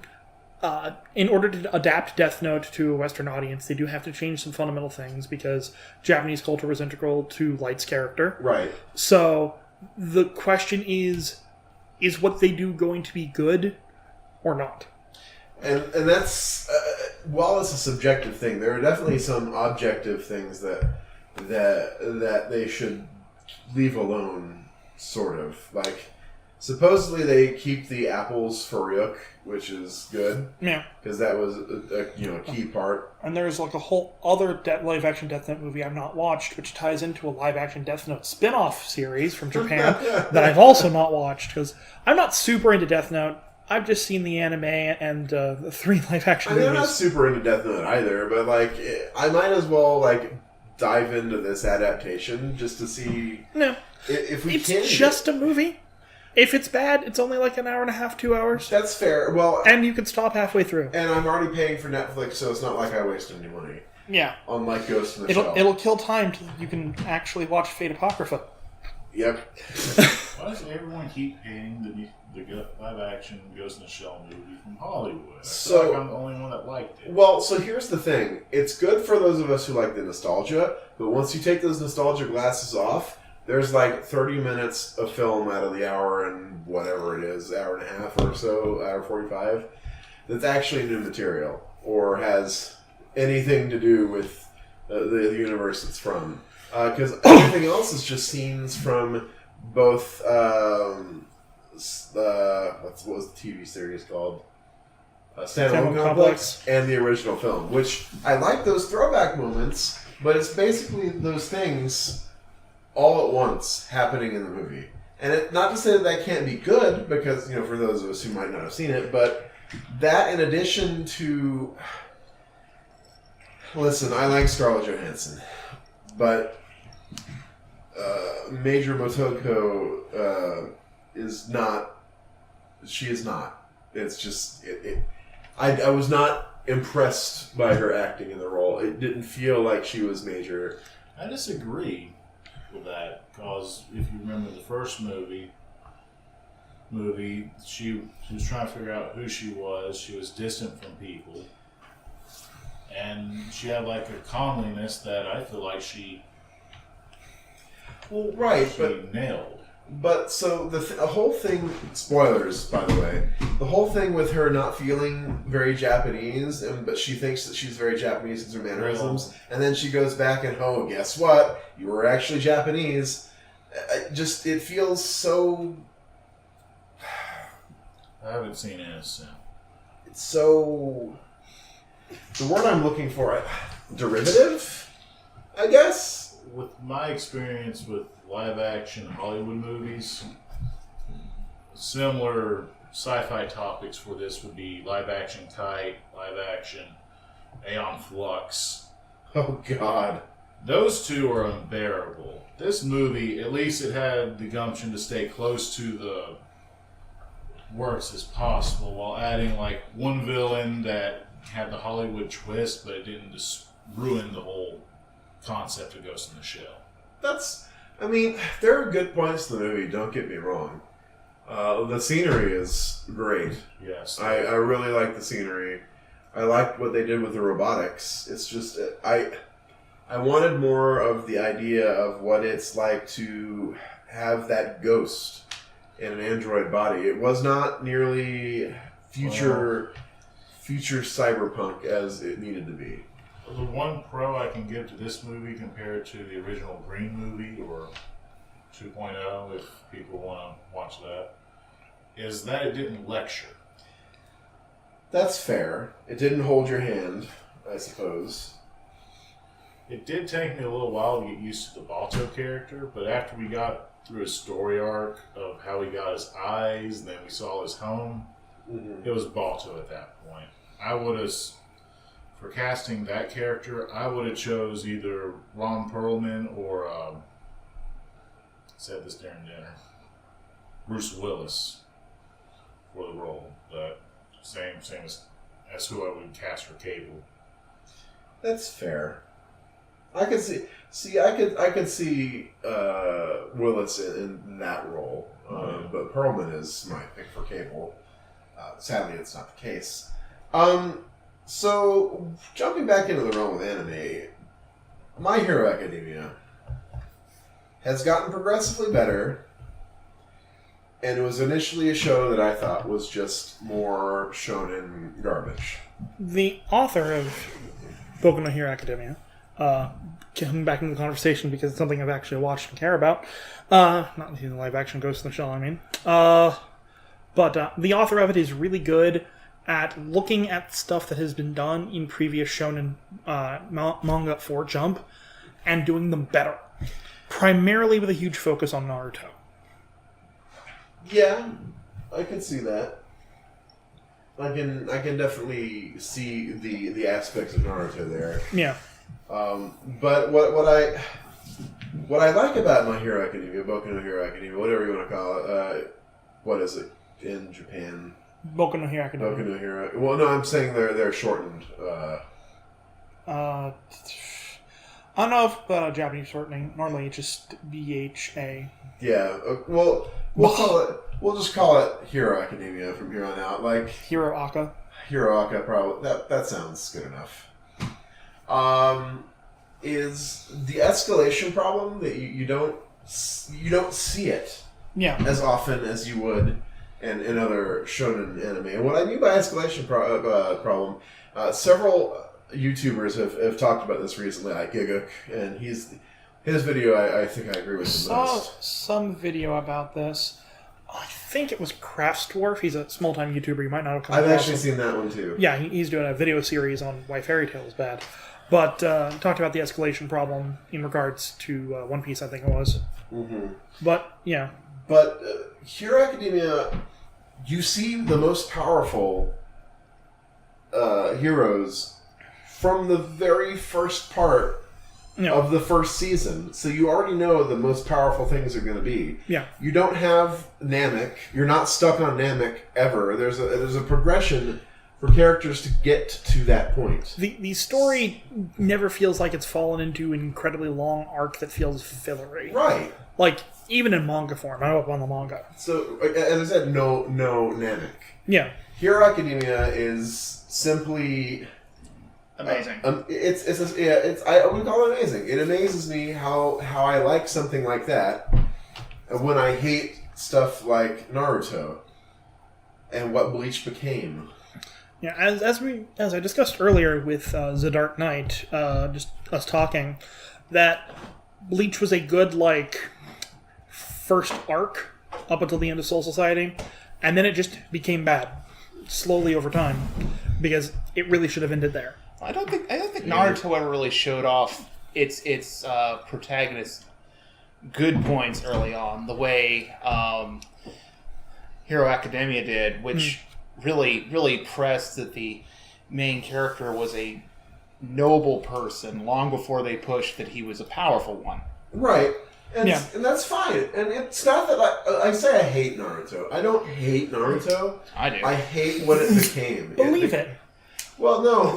In order to adapt Death Note to a Western audience, they do have to change some fundamental things because Japanese culture was integral to Light's character. Right. So the question is what they do going to be good or not? And that's while it's a subjective thing, there are definitely some objective things that they should leave alone. Sort of supposedly they keep the apples for Ryuk, which is good. Yeah, because that was a key part. And there's a whole other live action Death Note movie I've not watched, which ties into a live action Death Note spin-off series from Japan that I've also not watched because I'm not super into Death Note. I've just seen the anime and the 3 live-action I mean, I'm not movies. super into Death Note either, but like, I might as well like dive into this adaptation just to see No, if we it's can. just a movie. If it's bad, it's only like an hour and a half, 2 hours. That's fair. Well, And you can stop halfway through. and I'm already paying for Netflix, so it's not like I wasted any money. Yeah. Unlike Ghost in the Shell. It'll kill time till you can actually watch Fate Apocrypha. Yep. Why does everyone keep hating the live-action Ghost in the Shell movie from Hollywood? I feel like I'm the only one that liked it. Well, so here's the thing. It's good for those of us who like the nostalgia, but once you take those nostalgia glasses off, there's like 30 minutes of film out of the hour and whatever it is, hour and a half or so, hour 45, that's actually new material or has anything to do with the universe it's from. Because everything else is just scenes from both, what was the TV series called? Standalone Complex and the original film, which I like those throwback moments, but it's basically those things all at once happening in the movie. And not to say that can't be good, because, for those of us who might not have seen it, but that in addition to... Listen, I like Scarlett Johansson, but Major Motoko is not... She is not. It's just... I was not impressed by her acting in the role. It didn't feel like she was Major. I disagree with that, because if you remember the first movie, she was trying to figure out who she was. She was distant from people, and she had like a comeliness that I feel like she nailed. But so the whole thing, spoilers by the way, the whole thing with her not feeling very Japanese, but she thinks that she's very Japanese because her mannerisms, and then she goes back and, oh, guess what? You were actually Japanese. It feels so... I haven't seen Innocent. It's so... The word I'm looking for, derivative, I guess? With my experience with live-action Hollywood movies, similar sci-fi topics for this would be live-action Kite, live-action Aeon Flux. Oh, God. Those two are unbearable. This movie, at least it had the gumption to stay close to the works as possible while adding like one villain that had the Hollywood twist, but it didn't just ruin the whole concept of Ghost in the Shell. There are good points to the movie, don't get me wrong. The scenery is great. Yes. I really like the scenery. I liked what they did with the robotics. It's just, I wanted more of the idea of what it's like to have that ghost in an android body. It was not nearly future cyberpunk as it needed to be. The one pro I can give to this movie compared to the original Green movie, or 2.0 if people want to watch that, is that it didn't lecture. That's fair. It didn't hold your hand, I suppose. It did take me a little while to get used to the Balto character, but after we got through his story arc of how he got his eyes, and then we saw his home, it was Balto at that point. For casting that character, I would have chose either Ron Perlman or said this during dinner, Bruce Willis for the role. But same as who I would cast for Cable. That's fair. I could see. I could see Willis in that role, but Perlman is my pick for Cable. Sadly, it's not the case. So, jumping back into the realm of anime, My Hero Academia has gotten progressively better, and it was initially a show that I thought was just more shonen garbage. The author of Boku no Hero Academia, coming back into the conversation because it's something I've actually watched and care about, not the live action Ghost in the Shell, I mean, but the author of it is really good at looking at stuff that has been done in previous shonen manga for Jump and doing them better. Primarily with a huge focus on Naruto. Yeah, I could see that. I can definitely see the aspects of Naruto there. Yeah. But what I like about My Hero Academia, Boku no Hero Academia, whatever you want to call it, what is it in Japan? Boku no Hero Academia. Boku no Hero. Well, no, I'm saying they're shortened. I don't know if Japanese shortening. Normally it's just BHA. Yeah. Well, we'll just call it Hero Academia from here on out. Like Hero Aka. Hero Aka, probably that sounds good enough. Is the escalation problem that you don't see it as often as you would in other shonen anime. And what I mean by escalation problem, several YouTubers have talked about this recently, like Giguk, and his video I think I agree with the most. Some video about this. I think it was Craftsdwarf. He's a small-time YouTuber. You might not have come I've across actually him. seen that one too. Yeah, he's doing a video series on why Fairy Tail is bad. But talked about the escalation problem in regards to One Piece, I think it was. Mm-hmm. But, yeah. But Hero Academia, you see the most powerful heroes from the very first part of the first season. So you already know the most powerful things are going to be. Yeah. You don't have Namek. You're not stuck on Namek ever. There's a progression for characters to get to that point. The story never feels like it's fallen into an incredibly long arc that feels fillery. Right. Like, even in manga form. I'm up on the manga. So, as I said, no Namek. Yeah. Hero Academia is simply Amazing. I would call it amazing. It amazes me how I like something like that when I hate stuff like Naruto and what Bleach became. Yeah, as I discussed earlier with ZeDarkKnight, just us talking, that Bleach was a good, first arc up until the end of Soul Society, and then it just became bad, slowly over time, because it really should have ended there. I don't think Naruto ever really showed off its protagonist's good points early on, the way Hero Academia did, which really pressed that the main character was a noble person long before they pushed that he was a powerful one. Right. And that's fine. And it's not that I say I hate Naruto. I don't hate Naruto. I do. I hate what it became. Believe it. Well, no,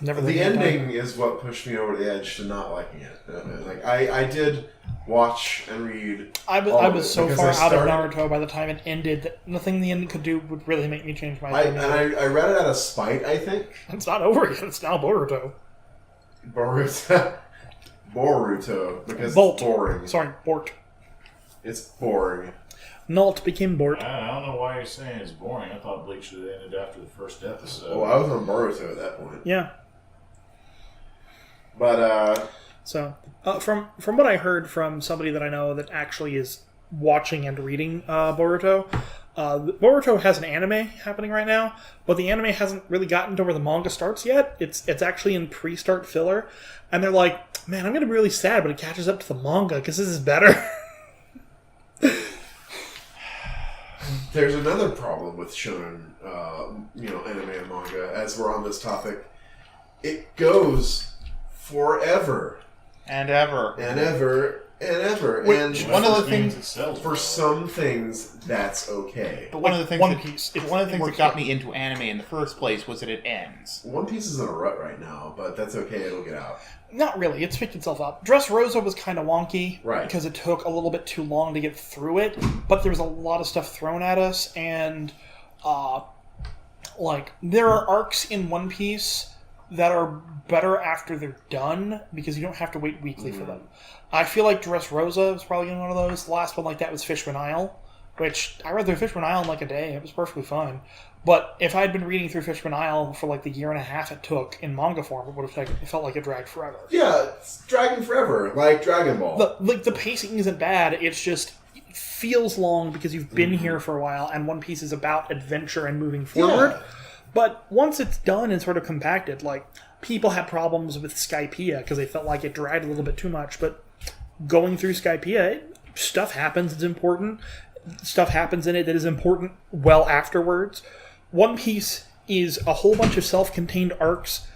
Never the ending is what pushed me over the edge to not liking it. I did watch and read. I was so far out of Naruto by the time it ended that nothing the end could do would really make me change my opinion. I read it out of spite, I think. It's not over yet. It's now Boruto. Boruto, because Bolt. it's boring. Sorry, Bort. It's boring. Nalt became Bort. I don't know why you're saying it's boring. I thought Bleach should have ended after the first episode. Well, I was on Boruto at that point. Yeah. But, So, from what I heard from somebody that I know that actually is watching and reading Boruto, Boruto has an anime happening right now, but the anime hasn't really gotten to where the manga starts yet. It's actually in pre-start filler, and they're like, man, I'm going to be really sad when it catches up to the manga, because this is better. there's another problem with shonen, anime and manga, as we're on this topic. It goes forever. And ever. And ever. And ever. Which, and one of the things for some things, that's okay. But one of the things One Piece. One of the things that got me into anime in the first place was that it ends. One Piece is in a rut right now, but that's okay. It'll get out. Not really. It's picked itself up. Dressrosa was kind of wonky, right? Because it took a little bit too long to get through it. But there was a lot of stuff thrown at us, and there are arcs in One Piece that are better after they're done because you don't have to wait weekly for them. I feel like Dressrosa was probably one of those. The last one like that was Fishman Isle, which I read through Fishman Isle in a day. It was perfectly fine. But if I'd been reading through Fishman Isle for the year and a half it took in manga form, it would have felt like it dragged forever. Yeah, it's dragging forever, like Dragon Ball. The pacing isn't bad. It's just it feels long because you've been here for a while, and One Piece is about adventure and moving forward. Yeah. But once it's done and sort of compacted, people had problems with Skypiea because they felt like it dragged a little bit too much. But going through Skypiea, stuff happens. It's important. Stuff happens in it that is important well afterwards. One Piece is a whole bunch of self-contained arcs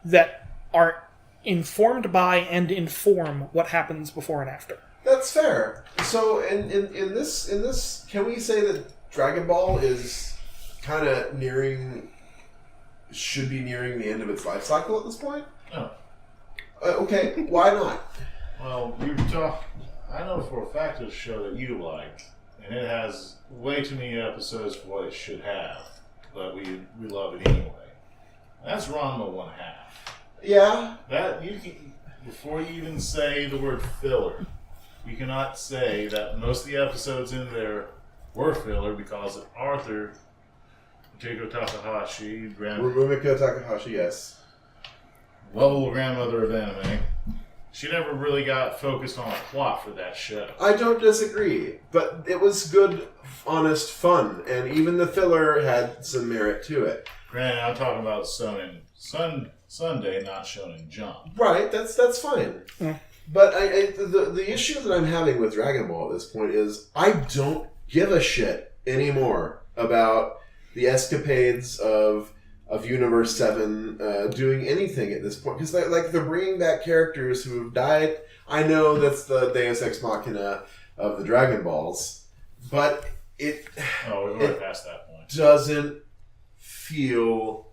that are informed by and inform what happens before and after. That's fair. So, in this, can we say that Dragon Ball is kind of should be nearing the end of its life cycle at this point? No. Okay, why not? Well, I know for a fact it's a show that you like, and it has way too many episodes for what it should have, but we love it anyway. That's Ranma 1/2. Yeah. That you can, before you even say the word filler, you cannot say that most of the episodes in there were filler because of Arthur, Takeo Takahashi, Rumiko Takahashi, yes. lovable grandmother of anime. She never really got focused on a plot for that show. I don't disagree, but it was good, honest fun, and even the filler had some merit to it. Granted, I'm talking about Sunday, not Shonen Jump. Right, that's fine. Yeah. But the issue that I'm having with Dragon Ball at this point is I don't give a shit anymore about the escapades of Universe 7 doing anything at this point. Because they're bringing back characters who have died. I know that's the Deus Ex Machina of the Dragon Balls, but we've already passed that point. Doesn't feel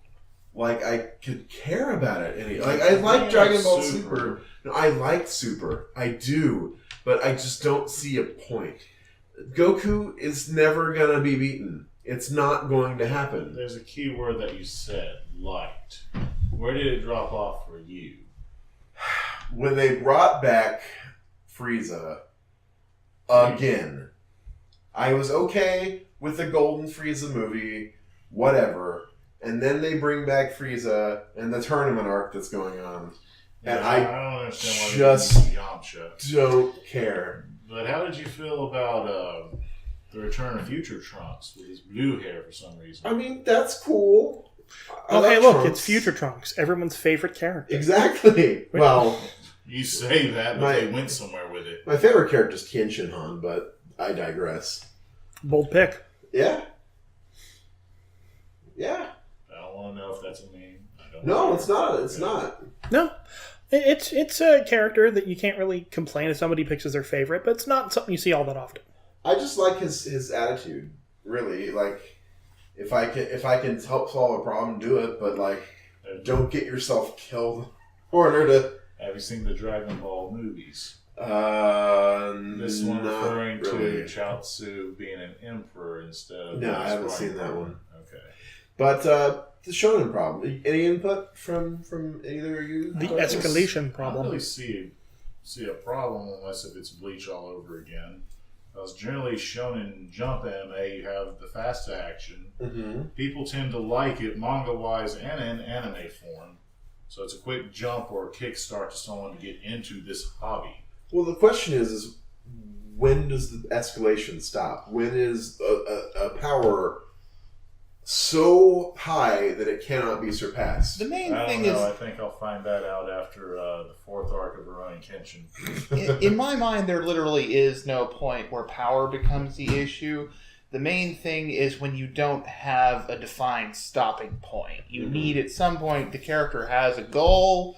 like I could care about it any. Like I like Dragon Ball Super. No, I like Super. I do, but I just don't see a point. Goku is never gonna be beaten. It's not going to happen. There's a key word that you said, liked. Where did it drop off for you? When they brought back Frieza again, I was okay with the Golden Frieza movie, whatever. And then they bring back Frieza and the tournament arc that's going on. And I don't understand why just they Yamcha. Don't care. But how did you feel about the Return of Future Trunks with his blue hair for some reason? I mean, that's cool. Okay, look, it's Future Trunks, everyone's favorite character. Exactly. Well, you say that, but they went somewhere with it. My favorite character is Tien Shinhan, but I digress. Bold pick. Yeah. Yeah. I don't want to know if that's a meme. No, it's not. It's not. No. It's a character that you can't really complain if somebody picks as their favorite, but it's not something you see all that often. I just like his attitude. Really, like if I can help solve a problem, do it. But like, don't get yourself killed in order to. Have you seen the Dragon Ball movies? This one referring to Chaozu being an emperor instead of. No, I haven't seen that one. Okay, but the shonen problem. Any input from either of you? The escalation problem. I don't really see a problem unless if it's Bleach all over again. Because generally, Shonen Jump anime, you have the fast action. Mm-hmm. People tend to like it manga-wise and in anime form. So it's a quick jump or a kickstart to someone to get into this hobby. Well, the question is when does the escalation stop? When is a power so high that it cannot be surpassed? The main thing is... I think I'll find that out after the fourth arc of Rurouni Kenshin. In my mind, there literally is no point where power becomes the issue. The main thing is when you don't have a defined stopping point. You need, at some point, the character has a goal,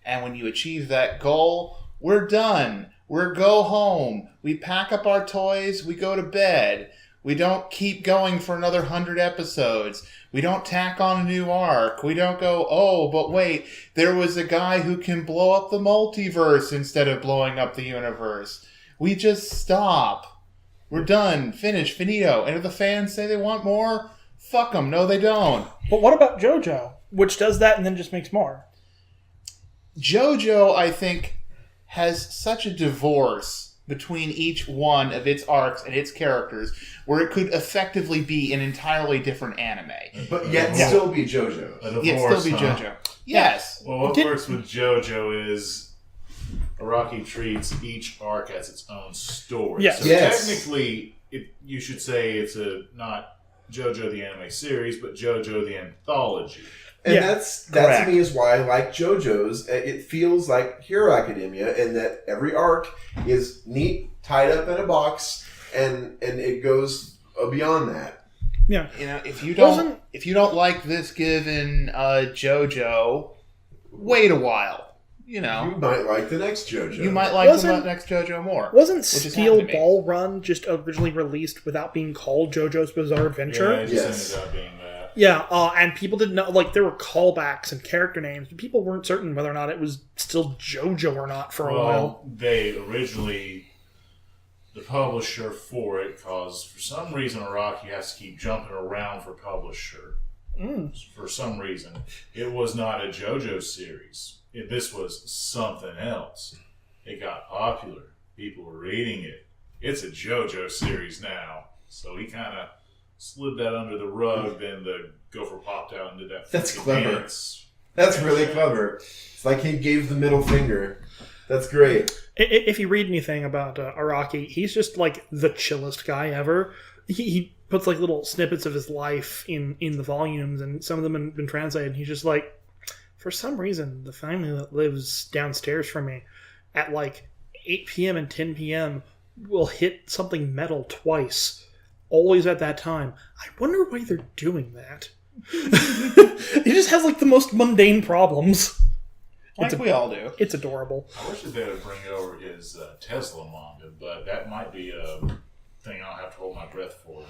and when you achieve that goal, we're done. Go home. We pack up our toys, we go to bed. We don't keep going for another 100 episodes. We don't tack on a new arc. We don't go, oh, but wait, there was a guy who can blow up the multiverse instead of blowing up the universe. We just stop. We're done. Finish. Finito. And if the fans say they want more, fuck them. No, they don't. But what about JoJo, which does that and then just makes more? JoJo, I think, has such a divorce between each one of its arcs and its characters, where it could effectively be an entirely different anime. But yet still be JoJo. Yet still be JoJo. Yes. Well, what works with JoJo is Araki treats each arc as its own story. Yes. So technically, you should say it's not JoJo the anime series, but JoJo the anthology. And that to me is why I like JoJo's. It feels like Hero Academia in that every arc is neat, tied up in a box, and it goes beyond that. Yeah. If you don't like this given JoJo, wait a while. You might like the next JoJo. You might like the next JoJo more. Wasn't Steel Ball Run just originally released without being called JoJo's Bizarre Adventure? Yeah, it just ended up being that. Yeah, and people didn't know, there were callbacks and character names, but people weren't certain whether or not it was still JoJo or not for a while. They originally, the publisher for it, caused, for some reason, Araki has to keep jumping around for publisher. For some reason. It was not a JoJo series. This was something else. It got popular. People were reading it. It's a JoJo series now. So he kind of slid that under the rug. Then the gopher popped out and did that. That's clever. Dance. That's really clever. It's like he gave the middle finger. That's great. If you read anything about Araki, he's just the chillest guy ever. He puts little snippets of his life in the volumes, and some of them have been translated. And he's just for some reason, the family that lives downstairs from me at 8 p.m. and 10 p.m. will hit something metal twice, always at that time. I wonder why they're doing that. He just has the most mundane problems. We all do. It's adorable. I wish that they would bring over his Tesla manga, but that might be a thing I'll have to hold my breath for.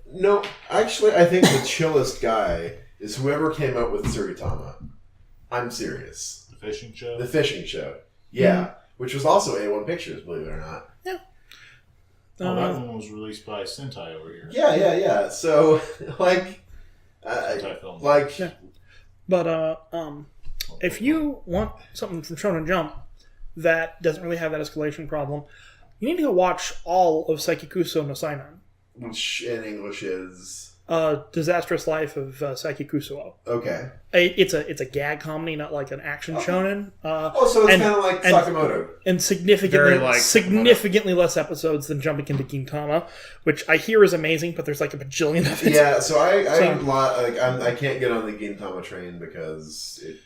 No, actually, I think the chillest guy is whoever came up with Tsuritama. I'm serious. The fishing show? The fishing show. Yeah. Which was also A1 Pictures, believe it or not. Yeah. That one was released by Sentai over here. Yeah. So, Sentai Film. Yeah. But, if you want something from Shonen Jump that doesn't really have that escalation problem, you need to go watch all of Saikikuso no Sainan. Which in English is... Disastrous Life of Saiki Kusuo. Okay. It's a gag comedy, not an action shonen. So it's kind of like Sakamoto. And significantly less episodes than Jumping into Gintama, which I hear is amazing, but there's a bajillion of it. Yeah, so I can't get on the Gintama train because there's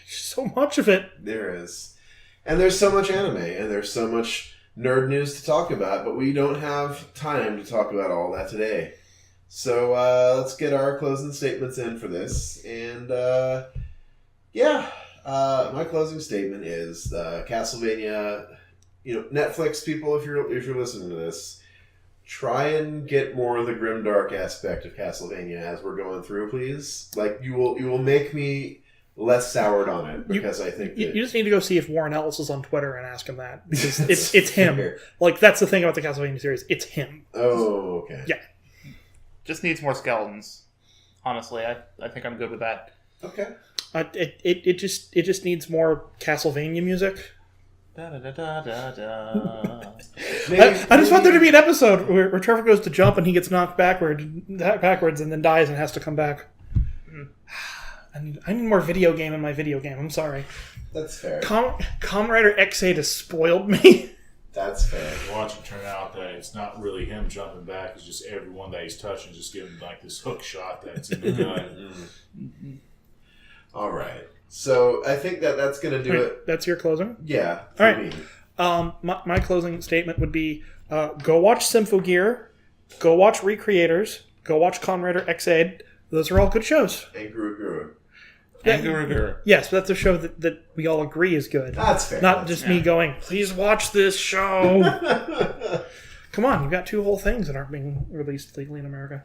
so much of it. There is. And there's so much anime, and there's so much nerd news to talk about, but we don't have time to talk about all that today. So let's get our closing statements in for this. And my closing statement is Castlevania. Netflix people, if you're listening to this, try and get more of the grimdark aspect of Castlevania as we're going through, please. You will make me less soured on it because I think you just need to go see if Warren Ellis is on Twitter and ask him that, because it's him. That's the thing about the Castlevania series. It's him. Oh, okay. Yeah. Just needs more skeletons. Honestly, I think I'm good with that. Okay. It just needs more Castlevania music. Da da da da da. I just want there to be an episode where Trevor goes to jump and he gets knocked backwards and then dies and has to come back. I need more video game in my video game. I'm sorry. That's fair. Kamen Rider X8 has spoiled me. That's fair. You watch it turn out that it's not really him jumping back. It's just everyone that he's touching just giving this hook shot that's in the gut. All right. So I think that's going to do it. That's your closing? Yeah. All right. My closing statement would be go watch Symphogear, go watch Recreators, go watch Kamen Rider X8. Those are all good shows. And Guru. And Guru. Yes, but that's a show that we all agree is good. That's fair. Not just me going, please watch this show. Come on, you've got 2 whole things that aren't being released legally in America.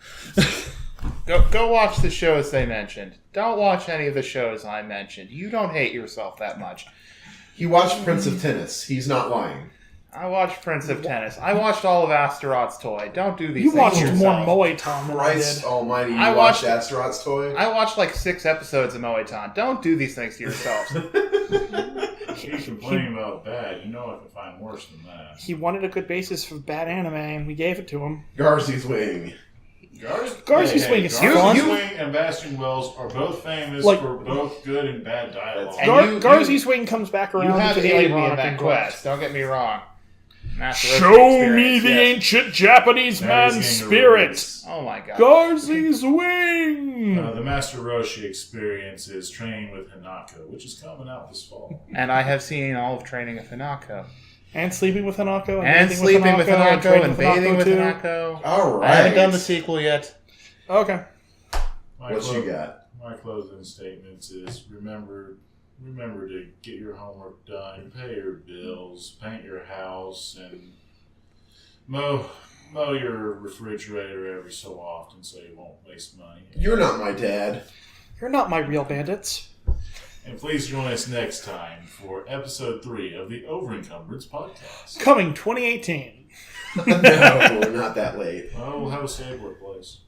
Go watch the shows they mentioned. Don't watch any of the shows I mentioned. You don't hate yourself that much. He watched Prince of Tennis. He's not lying. I watched Prince of Tennis. I watched all of Astaroth's Toy. Don't do these you things watched yourself. more Moetan than I Christ did. almighty, I watched watched Astaroth's Toy? I watched 6 episodes of Moetan. Don't do these things to yourselves. You complain about bad. I can find worse than that. He wanted a good basis for bad anime, and we gave it to him. Garzy's Wing. Garzy's Wing is fun. Garzy's Wing and Bastion Wells are both famous for both good and bad dialogue. Garzy's Wing comes back around. You have to the aided me ironic in that and quest. Don't get me wrong. Show me the ancient Japanese man's spirit. Oh my god. Garzy's Wing! The Master Roshi experience is training with Hinako, which is coming out this fall. And I have seen all of Training of Hinako. And Sleeping with Hinako. And Sleeping with Hinako. And Bathing with Hinako. All right. I haven't done the sequel yet. Okay. What you got? My closing statements is remember to get your homework done, pay your bills, paint your house, and mow your refrigerator every so often so you won't waste money. You're not my dad. You're not my real bandits. And please join us next time for episode 3 of the Overencumbrance podcast. Coming 2018. No, we're not that late. Well, we'll have a sampler place.